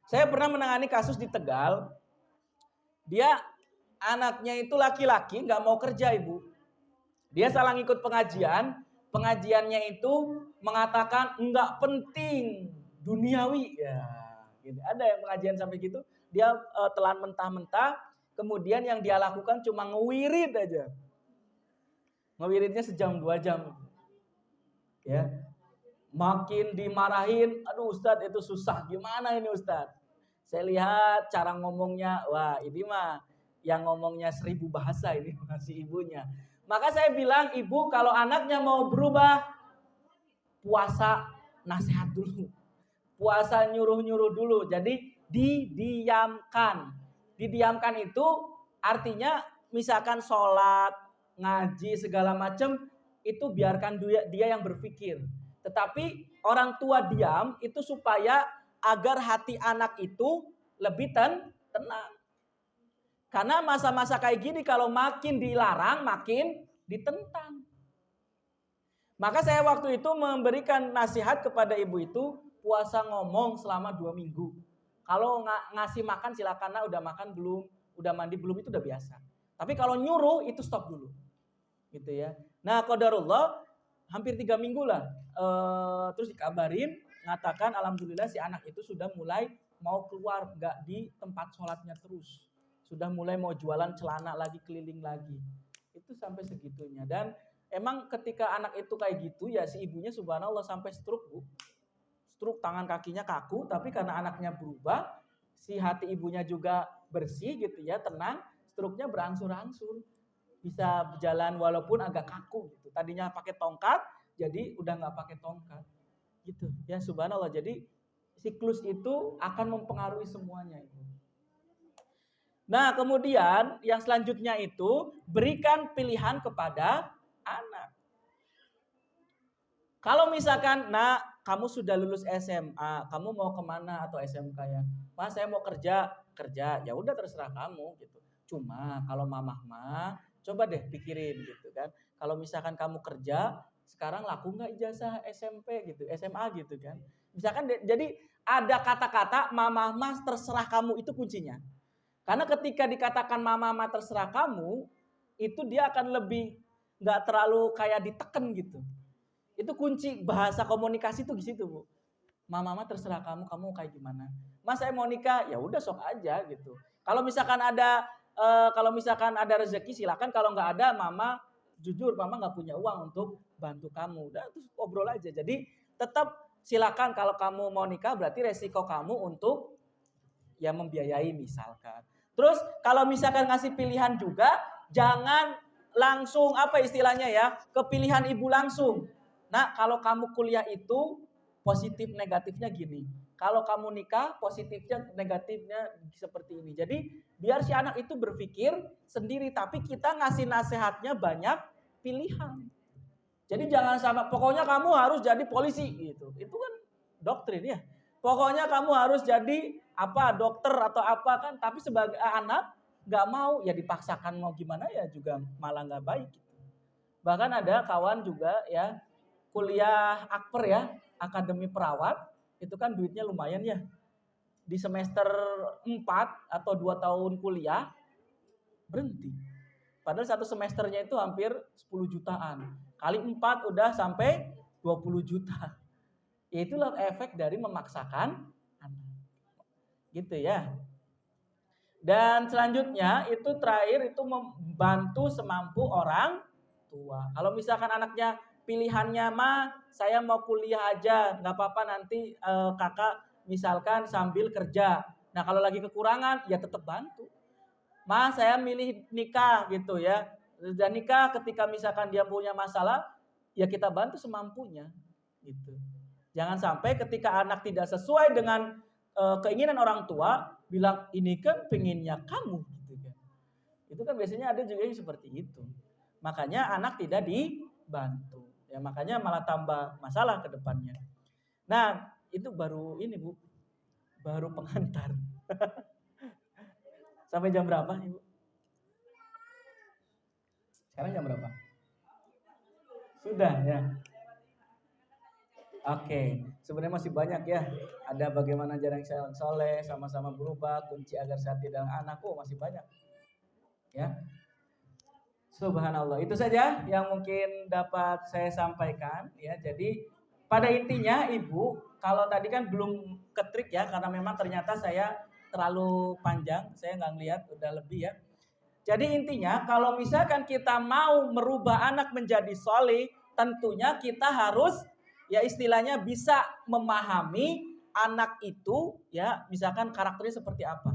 Saya pernah menangani kasus di Tegal. Dia anaknya itu laki-laki nggak mau kerja ibu. Dia salah ngikut pengajian. Pengajiannya itu mengatakan nggak penting duniawi. Ya, gitu. Ada yang pengajian sampai gitu. Dia telan mentah-mentah. Kemudian yang dia lakukan cuma ngewirid aja. Ngewiridnya sejam 2 jam. Ya, makin dimarahin, aduh Ustadz itu susah, gimana ini Ustadz? Saya lihat cara ngomongnya, wah ini mah yang ngomongnya 1000 bahasa ini masih ibunya. Maka saya bilang ibu kalau anaknya mau berubah, puasa nasihat dulu. Puasa nyuruh-nyuruh dulu, jadi didiamkan. Didiamkan itu artinya misalkan sholat, ngaji segala macam, itu biarkan dia yang berpikir. Tetapi orang tua diam itu supaya agar hati anak itu lebih tenang. Karena masa-masa kayak gini kalau makin dilarang makin ditentang. Maka saya waktu itu memberikan nasihat kepada ibu itu puasa ngomong selama 2 minggu. Kalau ngasih makan silakan, nah udah makan belum, udah mandi belum, itu udah biasa. Tapi kalau nyuruh itu stop dulu. Gitu ya. Nah, qadarullah hampir 3 minggu lah. Terus dikabarin, ngatakan alhamdulillah si anak itu sudah mulai mau keluar, nggak di tempat sholatnya terus. Sudah mulai mau jualan celana lagi, keliling lagi. Itu sampai segitunya. Dan emang ketika anak itu kayak gitu ya si ibunya subhanallah sampai stroke bu. Stroke, tangan kakinya kaku, tapi karena anaknya berubah, si hati ibunya juga bersih gitu ya, tenang, stroke-nya berangsur-angsur. bisa berjalan walaupun agak kaku gitu. Tadinya pakai tongkat, jadi udah nggak pakai tongkat. Gitu. Ya subhanallah. Jadi siklus itu akan mempengaruhi semuanya itu. Nah, kemudian yang selanjutnya itu berikan pilihan kepada anak. Kalau misalkan, nak, kamu sudah lulus SMA, kamu mau kemana atau SMK ya? Mas, saya mau kerja. Ya udah terserah kamu gitu. Cuma kalau mamah mah, coba deh pikirin gitu kan. Kalau misalkan kamu kerja, sekarang laku nggak ijazah SMP gitu, SMA gitu kan? Misalkan jadi ada kata-kata mamah mah terserah kamu itu kuncinya. Karena ketika dikatakan mama terserah kamu, itu dia akan lebih nggak terlalu kayak diteken gitu. Itu kunci bahasa komunikasi tuh di situ, Bu. Mama terserah kamu kayak gimana. Mas saya mau nikah, ya udah sok aja gitu. Kalau misalkan ada rezeki silakan, kalau nggak ada mama jujur mama nggak punya uang untuk bantu kamu. Udah terus obrol aja. Jadi tetap silakan kalau kamu mau nikah berarti resiko kamu untuk ya membiayai misalkan. Terus kalau misalkan ngasih pilihan juga, jangan langsung apa istilahnya ya, kepilihan ibu langsung. Nah kalau kamu kuliah itu positif negatifnya gini. Kalau kamu nikah positifnya negatifnya seperti ini. Jadi biar si anak itu berpikir sendiri, tapi kita ngasih nasihatnya banyak pilihan. Jadi jangan sama pokoknya kamu harus jadi polisi gitu. Itu kan doktrin ya. Pokoknya kamu harus jadi apa dokter atau apa kan, tapi sebagai anak nggak mau ya dipaksakan mau gimana ya juga malah nggak baik. Bahkan ada kawan juga ya kuliah akper ya, akademi perawat, itu kan duitnya lumayan ya. Di semester 4 atau 2 tahun kuliah berhenti. Padahal satu semesternya itu hampir 10 jutaan. Kali 4 udah sampai 20 juta. Itulah efek dari memaksakan anak. Gitu ya. Dan selanjutnya itu terakhir itu membantu semampu orang tua. Kalau misalkan anaknya pilihannya mah saya mau kuliah aja, nggak apa-apa nanti kakak misalkan sambil kerja. Nah kalau lagi kekurangan ya tetap bantu. Mas saya milih nikah gitu ya. Dan nikah ketika misalkan dia punya masalah ya kita bantu semampunya gitu. Jangan sampai ketika anak tidak sesuai dengan keinginan orang tua bilang ini kan pengennya kamu gitu kan. Itu kan biasanya ada juga yang seperti itu. Makanya anak tidak dibantu. Ya makanya malah tambah masalah ke depannya. Nah, itu baru ini, Bu. Baru pengantar. Sampai jam berapa, Ibu? Sekarang jam berapa? Sudah ya. Oke, sebenarnya masih banyak ya. Ada bagaimana jarang soleh, sama-sama berubah, kunci agar sati dalam anak. Oh, masih banyak. Ya. Subhanallah. Itu saja yang mungkin dapat saya sampaikan ya. Jadi pada intinya Ibu, kalau tadi kan belum ketrik ya karena memang ternyata saya terlalu panjang, saya nggak ngelihat udah lebih ya. Jadi intinya kalau misalkan kita mau merubah anak menjadi soleh, tentunya kita harus ya istilahnya bisa memahami anak itu ya misalkan karakternya seperti apa.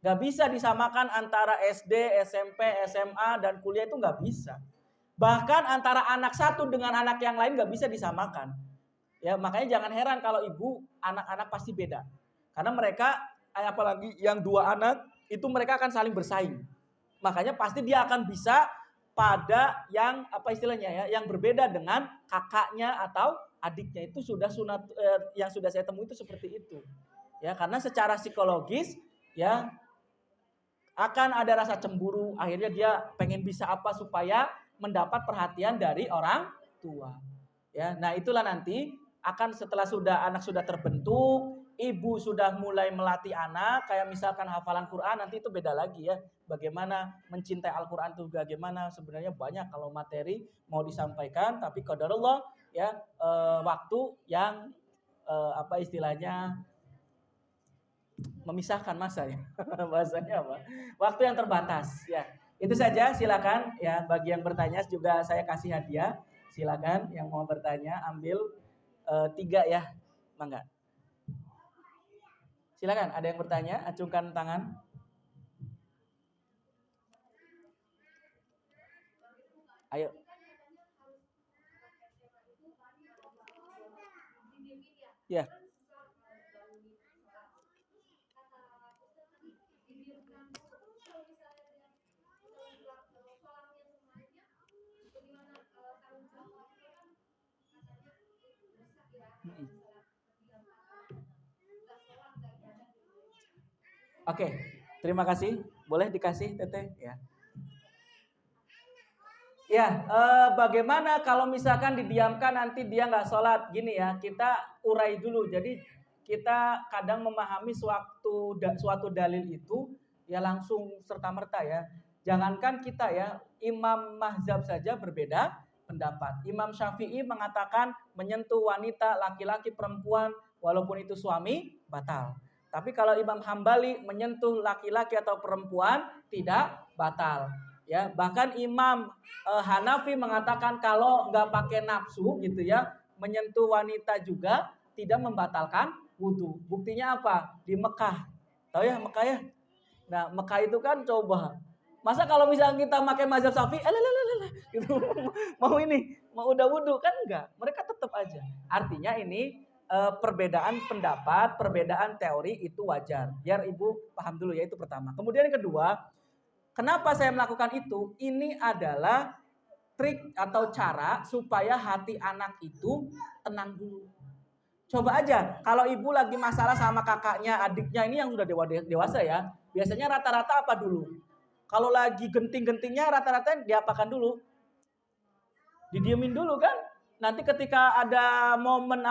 Gak bisa disamakan antara SD, SMP, SMA, dan kuliah itu gak bisa. Bahkan antara anak satu dengan anak yang lain gak bisa disamakan. Ya makanya jangan heran kalau ibu anak-anak pasti beda. Karena mereka apalagi yang 2 anak itu mereka akan saling bersaing. Makanya pasti dia akan bisa pada yang apa istilahnya ya, yang berbeda dengan kakaknya atau adiknya. Itu sudah sunat yang sudah saya temui itu seperti itu. Ya, karena secara psikologis ya akan ada rasa cemburu, akhirnya dia pengen bisa apa supaya mendapat perhatian dari orang tua. Ya, nah itulah nanti akan setelah anak sudah terbentuk, ibu sudah mulai melatih anak, kayak misalkan hafalan Quran nanti itu beda lagi ya. Bagaimana mencintai Al-Quran itu bagaimana sebenarnya banyak kalau materi mau disampaikan, tapi qadarullah ya waktu yang apa istilahnya memisahkan masa ya. Bahasanya apa? Waktu yang terbatas ya. Itu saja silakan ya bagi yang bertanya juga saya kasih hadiah. Silakan yang mau bertanya ambil 3 ya. Mangga. Silakan ada yang bertanya, acungkan tangan. Ayo. Ya. Oke, terima kasih. Boleh dikasih Teteh ya. Ya, bagaimana kalau misalkan didiamkan nanti dia nggak sholat gini ya, kita urai dulu. Jadi kita kadang memahami suatu dalil itu ya langsung serta-merta ya. Jangankan kita ya, Imam Mazhab saja berbeda pendapat. Imam Syafi'i mengatakan menyentuh wanita, laki-laki, perempuan, walaupun itu suami, batal. Tapi kalau Imam Hambali menyentuh laki-laki atau perempuan, tidak batal. Ya, bahkan Imam Hanafi mengatakan kalau nggak pakai nafsu gitu ya, menyentuh wanita juga tidak membatalkan wudhu. Buktinya apa? Di Mekah. Tahu ya Mekah ya? Nah Mekah itu kan coba. Masa kalau misalnya kita pakai mazhab Syafi'i, gitu, mau udah wudhu kan enggak? Mereka tetap aja. Artinya ini perbedaan pendapat, perbedaan teori itu wajar. Biar ibu paham dulu ya, itu pertama. Kemudian yang kedua, kenapa saya melakukan itu? Ini adalah trik atau cara supaya hati anak itu tenang dulu. Coba aja, kalau ibu lagi masalah sama kakaknya, adiknya ini yang sudah dewasa ya, biasanya rata-rata apa dulu? Kalau lagi genting-gentingnya rata-rata diapakan dulu? Didiemin dulu kan? Nanti ketika ada momen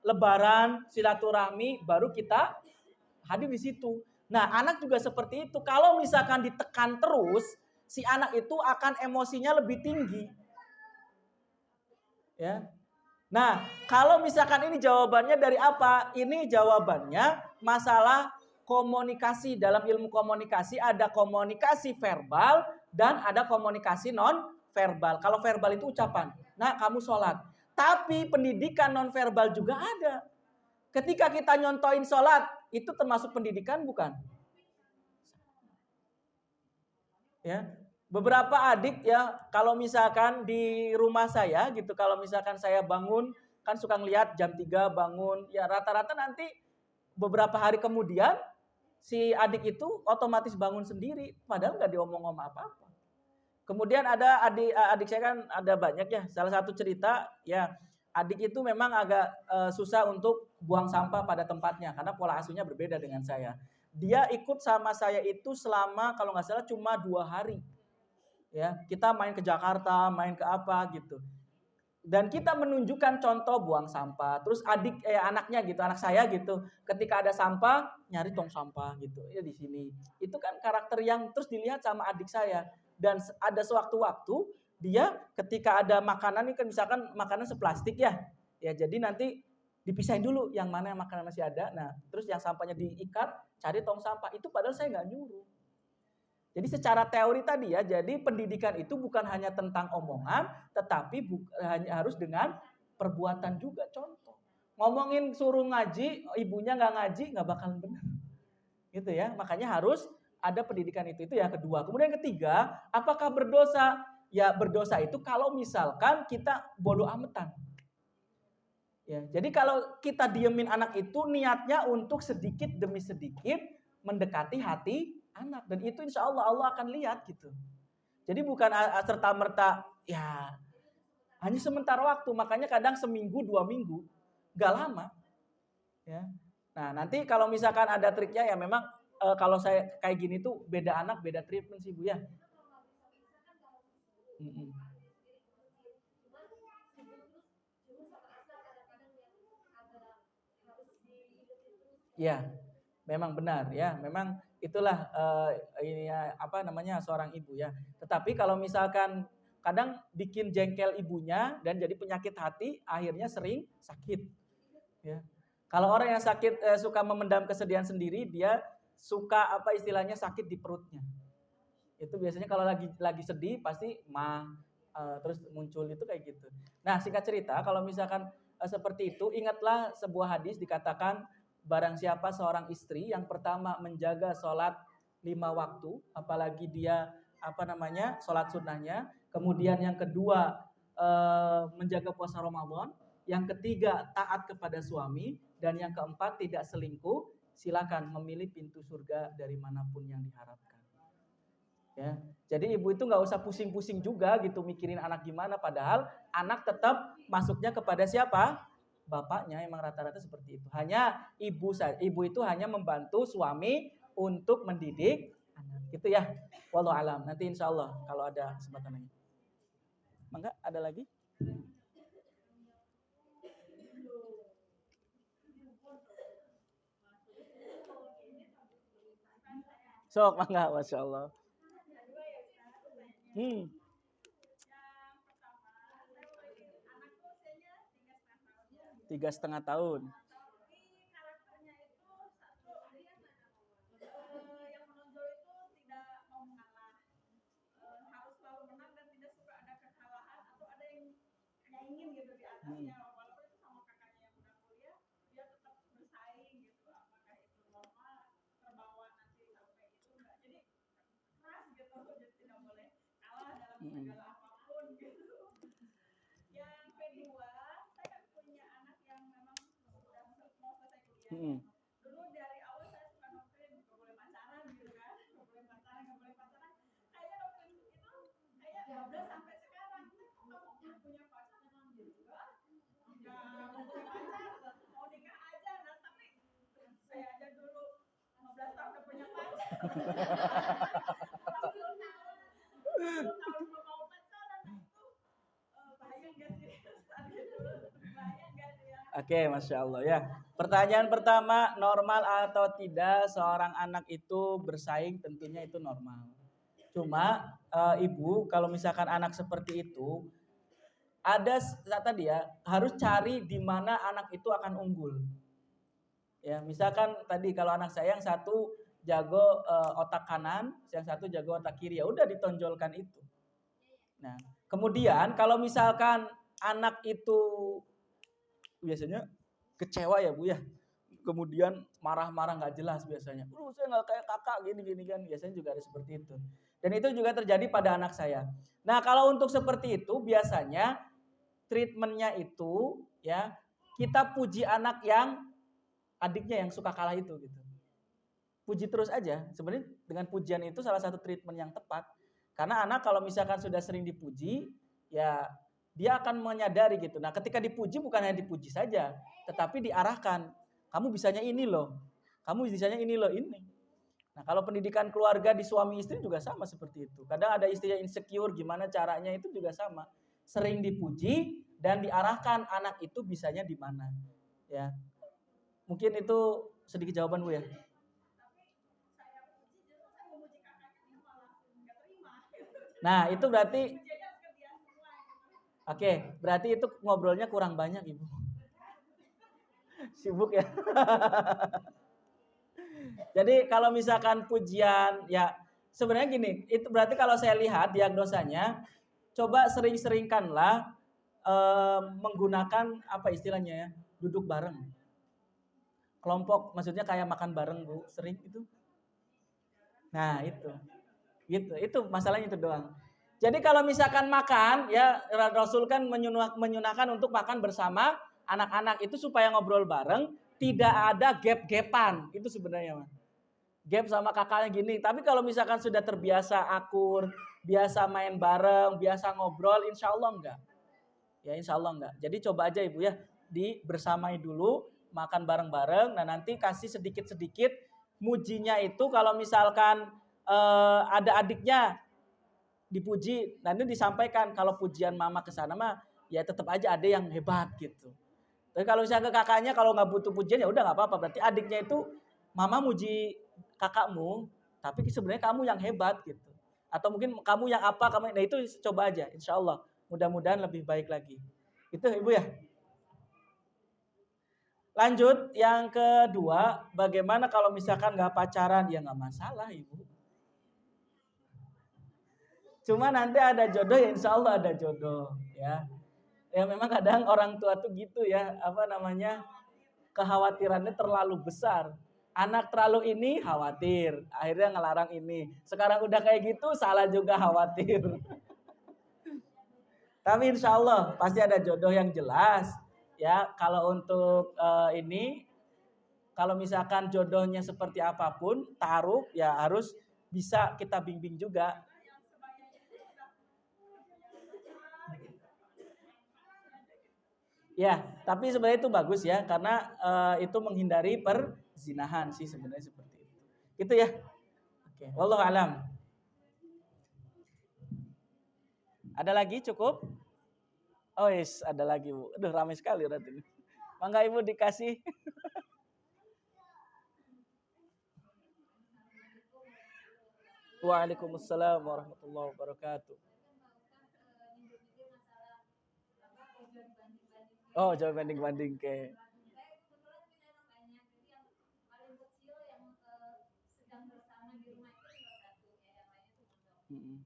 Lebaran, silaturahmi, baru kita hadir di situ. Nah, anak juga seperti itu. Kalau misalkan ditekan terus, si anak itu akan emosinya lebih tinggi. Ya. Nah, kalau misalkan ini jawabannya dari apa? Ini jawabannya masalah komunikasi. Dalam ilmu komunikasi ada komunikasi verbal dan ada komunikasi non verbal. Kalau verbal itu ucapan. Nah, kamu sholat. Tapi pendidikan non verbal juga ada. Ketika kita nyontoin sholat, itu termasuk pendidikan bukan? Ya, beberapa adik ya, kalau misalkan di rumah saya gitu, kalau misalkan saya bangun, kan suka ngeliat jam 3 bangun, ya rata-rata nanti beberapa hari kemudian si adik itu otomatis bangun sendiri, padahal nggak diomong-omong apa-apa. Kemudian ada adik saya kan ada banyak ya, salah satu cerita ya, adik itu memang agak susah untuk buang sampah pada tempatnya karena pola asuhnya berbeda dengan saya. Dia ikut sama saya itu selama kalau nggak salah cuma 2 hari. Ya, kita main ke Jakarta, main ke apa gitu. Dan kita menunjukkan contoh buang sampah. Terus anaknya gitu, anak saya gitu, ketika ada sampah nyari tong sampah gitu. Ya di sini. Itu kan karakter yang terus dilihat sama adik saya. Dan ada sewaktu-waktu dia ketika ada makanan ini kan misalkan makanan seplastik ya. Ya jadi nanti dipisahin dulu yang mana yang makanan masih ada. Nah, terus yang sampahnya diikat, cari tong sampah. Itu padahal saya nggak nyuruh. Jadi secara teori tadi ya, jadi pendidikan itu bukan hanya tentang omongan, tetapi hanya harus dengan perbuatan juga. Contoh, ngomongin suruh ngaji, ibunya nggak ngaji, nggak bakalan benar. Gitu ya, makanya harus ada pendidikan itu ya kedua. Kemudian yang ketiga, apakah berdosa? Ya berdosa itu kalau misalkan kita bodoh amatan. Ya, jadi kalau kita diemin anak itu niatnya untuk sedikit demi sedikit mendekati hati anak. Dan itu insya Allah akan lihat gitu. Jadi bukan serta-merta ya hanya sementara waktu. Makanya kadang seminggu 2 minggu. Gak lama. Ya. Nah nanti kalau misalkan ada triknya ya memang kalau saya kayak gini tuh beda anak beda treatment sih Bu ya. Ya, memang benar ya. Memang itulah seorang ibu ya. Tetapi kalau misalkan kadang bikin jengkel ibunya dan jadi penyakit hati, akhirnya sering sakit. Ya. Kalau orang yang sakit suka memendam kesedihan sendiri, dia suka istilahnya sakit di perutnya. Itu biasanya kalau lagi sedih pasti terus muncul itu kayak gitu. Nah singkat cerita kalau misalkan seperti itu, ingatlah sebuah hadis dikatakan barang siapa seorang istri yang pertama menjaga sholat 5 waktu, apalagi dia sholat sunnahnya, Kemudian yang kedua menjaga puasa Ramadan. Yang ketiga taat kepada suami. Dan yang keempat tidak selingkuh. Silakan memilih pintu surga dari manapun yang diharapkan. Ya, jadi ibu itu nggak usah pusing-pusing juga gitu mikirin anak gimana. Padahal anak tetap masuknya kepada siapa? Bapaknya. Emang rata-rata seperti itu. Hanya ibu itu hanya membantu suami untuk mendidik anak. Gitu ya. Wallahu alam. Nanti insya Allah kalau ada kesempatan lagi. Mangga ada lagi? Sok mangga, masya Allah. 3,5 tahun. Ingin gitu di atasnya walaupun itu sama kakaknya yang udah kuliah dia tetap bersaing gitu apakah itu normal terbawa nanti sampai itu enggak jadi keras gitu jadi tidak boleh kalah dalam segala apapun gitu. Yang kedua saya punya anak yang memang sudah mau selesai kuliah. Dulu dari awal saya suka doktrin nggak boleh pacaran gitu kan nggak boleh pacaran kayaknya doktrin itu kayak 12 sampai sekarang kamu punya pacar mau nikah aja nah tapi saya aja dulu 15 tahun udah punya pacar belum mau pacaran itu bahaya nggak sih bahaya nggak sih ya. Oke, masya Allah ya. Pertanyaan pertama, normal atau tidak seorang anak itu bersaing? Tentunya itu normal. Cuma ibu kalau misalkan anak seperti itu ada tadi ya harus cari di mana anak itu akan unggul. Ya, misalkan tadi kalau anak saya yang satu jago otak kanan, yang satu jago otak kiri, ya udah ditonjolkan itu. Nah, kemudian kalau misalkan anak itu biasanya kecewa ya Bu ya. Kemudian marah-marah nggak jelas biasanya. Saya nggak kayak kakak gini kan. Biasanya juga ada seperti itu. Dan itu juga terjadi pada anak saya. Nah, kalau untuk seperti itu biasanya treatmentnya itu ya kita puji anak yang adiknya yang suka kalah itu gitu. Puji terus aja. Sebenarnya dengan pujian itu salah satu treatment yang tepat. Karena anak kalau misalkan sudah sering dipuji, ya dia akan menyadari gitu. Nah, ketika dipuji bukan hanya dipuji saja, tetapi diarahkan. Kamu bisanya ini loh. Kamu bisanya ini loh, ini. Nah, kalau pendidikan keluarga di suami istri juga sama seperti itu. Kadang ada istri yang insecure, gimana caranya itu juga sama. Sering dipuji dan diarahkan anak itu bisanya di mana. Ya. Mungkin itu sedikit jawaban Bu ya. Nah, itu berarti Oke, berarti itu ngobrolnya kurang banyak Ibu. Sibuk ya. Jadi kalau misalkan pujian ya sebenarnya gini, itu berarti kalau saya lihat diagnosanya coba sering-seringkanlah menggunakan apa istilahnya ya, duduk bareng. Kelompok maksudnya kayak makan bareng Bu, sering itu. Nah, itu. Gitu, itu masalahnya itu doang. Jadi kalau misalkan makan ya Rasul kan menyunahkan untuk makan bersama anak-anak itu supaya ngobrol bareng, tidak ada gap-gapan. Itu sebenarnya, Mas. Gap sama kakaknya gini. Tapi kalau misalkan sudah terbiasa akur, biasa main bareng, biasa ngobrol, insya Allah enggak. Ya insya Allah enggak. Jadi coba aja Ibu ya, bersamai dulu, makan bareng-bareng. Nah nanti kasih sedikit-sedikit mujinya itu kalau misalkan ada adiknya dipuji, nanti disampaikan kalau pujian mama ke sana mah ya tetap aja ada yang hebat gitu. Tapi kalau misalnya ke kakaknya kalau nggak butuh pujian ya udah nggak apa-apa. Berarti adiknya itu mama muji kakakmu, tapi sebenarnya kamu yang hebat gitu. Atau mungkin kamu yang apa kamu, nah itu coba aja, insya Allah mudah-mudahan lebih baik lagi. Itu Ibu ya. Lanjut yang kedua, bagaimana kalau misalkan nggak pacaran? Ya nggak masalah Ibu. Cuma nanti ada jodoh ya insya Allah ada jodoh ya. Ya memang kadang orang tua tuh gitu ya, apa namanya, kekhawatirannya terlalu besar. Anak terlalu ini khawatir, akhirnya ngelarang ini. Sekarang udah kayak gitu salah juga khawatir. Tapi insya Allah pasti ada jodoh yang jelas. Ya, kalau untuk ini, kalau misalkan jodohnya seperti apapun, taruh ya harus bisa kita bimbing juga. yang sebayanya itu udah Ya, tapi sebenarnya itu bagus ya, karena itu menghindari perzinahan sih sebenarnya seperti itu. Gitu ya. Oke, wallahu alam. Ada lagi cukup? Oh yes, ada lagi Bu. Aduh ramai sekali berarti ini. Mangga Ibu dikasih. Waalaikumsalam warahmatullahi wabarakatuh. Oh, jauh banding-banding ke. Mm-mm.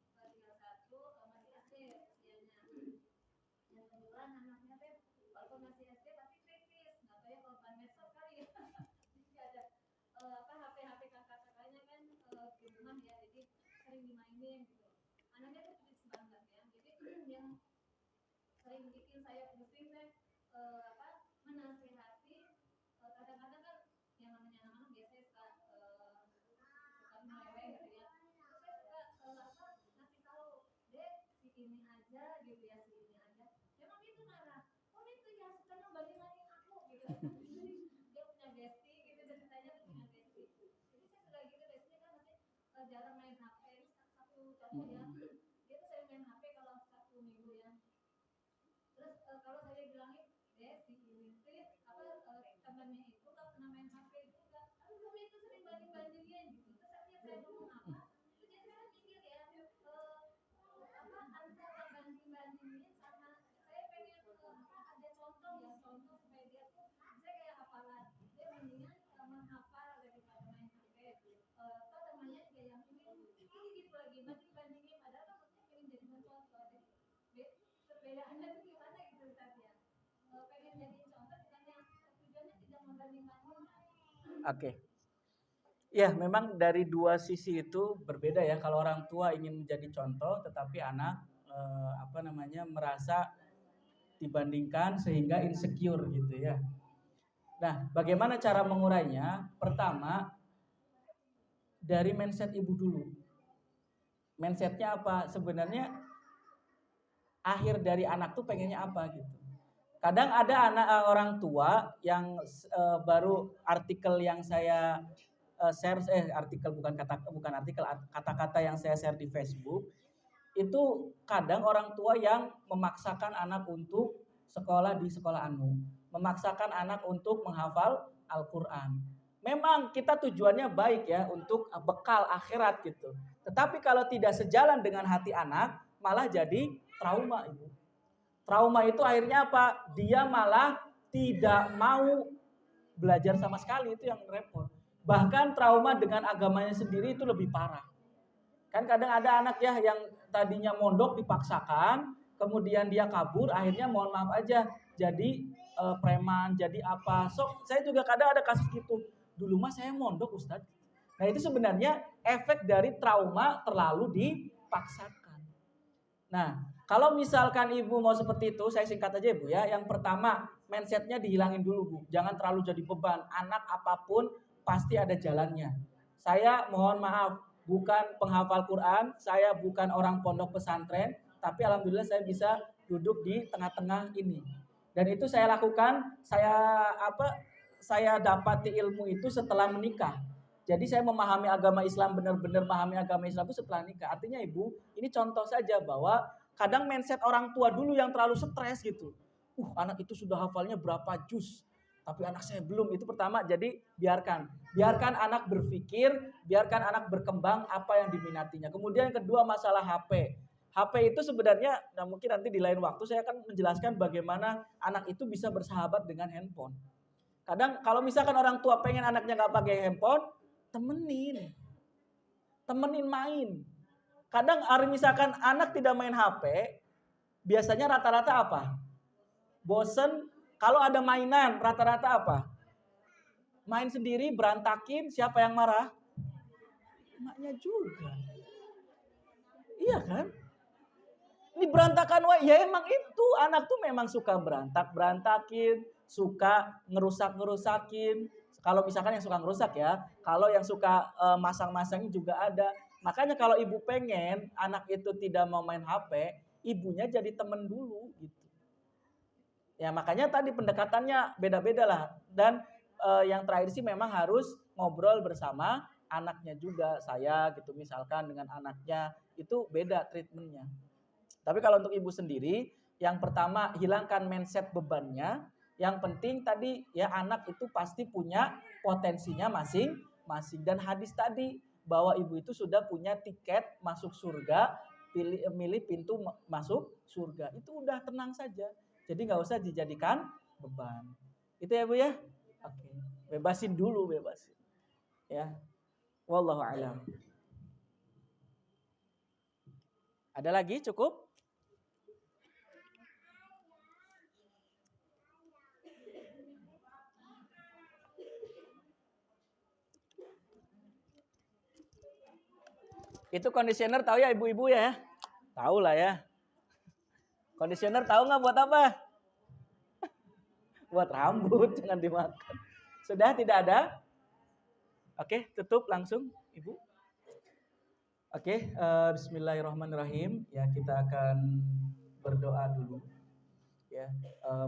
Oke. Ya, memang dari dua sisi itu berbeda ya. Kalau orang tua ingin menjadi contoh, tetapi anak merasa dibandingkan sehingga insecure gitu ya. Nah, bagaimana cara mengurainya? Pertama, dari mindset ibu dulu. Mindsetnya apa? Sebenarnya akhir dari anak tuh pengennya apa gitu. Kadang ada orang tua yang baru artikel yang saya share artikel bukan artikel kata-kata yang saya share di Facebook itu kadang orang tua yang memaksakan anak untuk sekolah di sekolah anu, memaksakan anak untuk menghafal Al-Qur'an. Memang kita tujuannya baik ya untuk bekal akhirat gitu. Tetapi kalau tidak sejalan dengan hati anak malah jadi trauma Ibu. Trauma itu akhirnya apa? Dia malah tidak mau belajar sama sekali, itu yang repot. Bahkan trauma dengan agamanya sendiri itu lebih parah. Kan kadang ada anak ya yang tadinya mondok dipaksakan, kemudian dia kabur, akhirnya mohon maaf aja jadi preman, jadi apa. So, saya juga kadang ada kasus gitu. Dulu mah saya mondok Ustadz. Nah itu sebenarnya efek dari trauma terlalu dipaksakan. Nah, kalau misalkan ibu mau seperti itu, saya singkat aja ibu ya. Yang pertama, mindsetnya dihilangin dulu bu. Jangan terlalu jadi beban. Anak apapun pasti ada jalannya. Saya mohon maaf, bukan penghafal Quran, saya bukan orang pondok pesantren, tapi alhamdulillah saya bisa duduk di tengah-tengah ini. Dan itu saya lakukan, saya dapati ilmu itu setelah menikah. Jadi saya memahami agama Islam, benar-benar memahami agama Islam itu setelah nikah. Artinya ibu, ini contoh saja bahwa kadang mindset orang tua dulu yang terlalu stres gitu. Anak itu sudah hafalnya berapa juz, tapi anak saya belum. Itu pertama, jadi biarkan anak berpikir, biarkan anak berkembang apa yang diminatinya. Kemudian yang kedua masalah HP. HP itu sebenarnya, nah mungkin nanti di lain waktu saya akan menjelaskan bagaimana anak itu bisa bersahabat dengan handphone. Kadang kalau misalkan orang tua pengen anaknya nggak pakai handphone, temenin main. Kadang misalkan anak tidak main HP, biasanya rata-rata apa? Bosen. Kalau ada mainan, rata-rata apa? Main sendiri, berantakin, siapa yang marah? Emaknya juga. Iya kan? Ini berantakan, wah ya emang itu anak tuh memang suka berantakin, suka ngerusakin. Kalau misalkan yang suka ngerusak ya, kalau yang suka masang-masangin juga ada. Makanya kalau ibu pengen anak itu tidak mau main HP, ibunya jadi temen dulu gitu. Ya makanya tadi pendekatannya beda-beda lah. Dan yang terakhir sih memang harus ngobrol bersama anaknya juga. Saya gitu misalkan dengan anaknya itu beda treatmentnya. Tapi kalau untuk ibu sendiri, yang pertama hilangkan mindset bebannya. Yang penting tadi ya anak itu pasti punya potensinya masing-masing. Dan hadis tadi bahwa ibu itu sudah punya tiket masuk surga, milih pintu masuk surga. Itu udah tenang saja. Jadi nggak usah dijadikan beban. Itu ya Bu ya? Oke. Bebasin dulu, bebasin. Ya. Wallahu a'lam. Ada lagi cukup? Itu conditioner tahu ya ibu-ibu ya? Tahu lah ya. Conditioner tahu nggak buat apa? Buat rambut, jangan dimakan. Sudah tidak ada? Oke, tutup langsung ibu. Oke, bismillahirrahmanirrahim. Ya, kita akan berdoa dulu. Ya,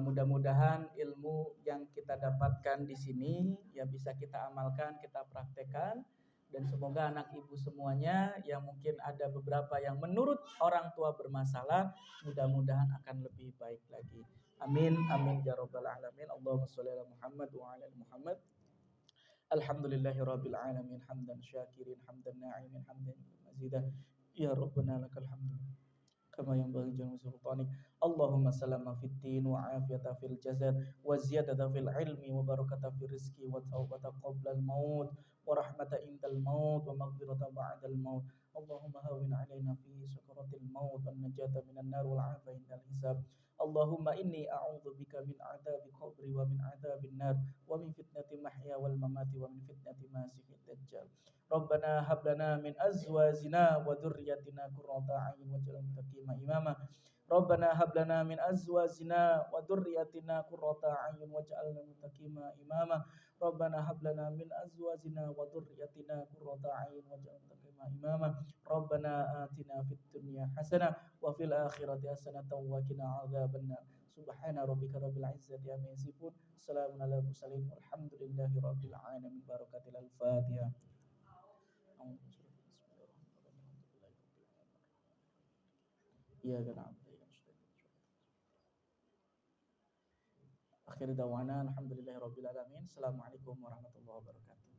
mudah-mudahan ilmu yang kita dapatkan di sini ya bisa kita amalkan, kita praktekkan. Dan semoga anak ibu semuanya yang mungkin ada beberapa yang menurut orang tua bermasalah, mudah-mudahan akan lebih baik lagi. Amin, amin ya rabbal alamin. Allahumma sholli ala Muhammad wa ala Muhammad. Alhamdulillahi rabbil alamin. Hamdan syakirin, hamdan na'imin, hamdan mazidah. Ya Rabbana lakal hamdu kama yanbaghi jami sultanik. Allahumma salama fid din wa afiyata fil jasad wa ziyadata fil ilmi wa barakata fil rizqi wa taubata qabla al maut wa rahmata indal maut wa maghfirata ba'da al maut. Allahumma hawwin alaina fi sakaratil maut wan najata minan nar wal afa indal hisab. Allahumma inni a'udzu bika min adzabi qabri wa min adzabin nar wa min fitnati mahya wal mamati wa min fitnati masiihid dajjal. Rabbana hab lana min azwajina wa dzurriyyatina qurrata a'yun waj'alna lil muttaqina imama. Rabbana hab lana min azwajina wa dzurriyyatina qurrata a'yun waj'alna lil muttaqina imama. Rabbana hab lana min azwajina wa dzurriyyatina qurrata a'yun waj'alna lil muttaqina imama. Rabbana atina fid dunya hasanah wa fil akhirati hasanatan wa qina adzabannar. Subhana rabbika rabbil izzati amma yasifun. Salamun alal mursalin walhamdulillahi rabbil alamin. Barakatil al-Fatihah. Iya kan. Akhir dawana alhamdulillahirabbil alamin. Assalamualaikum warahmatullahi wabarakatuh.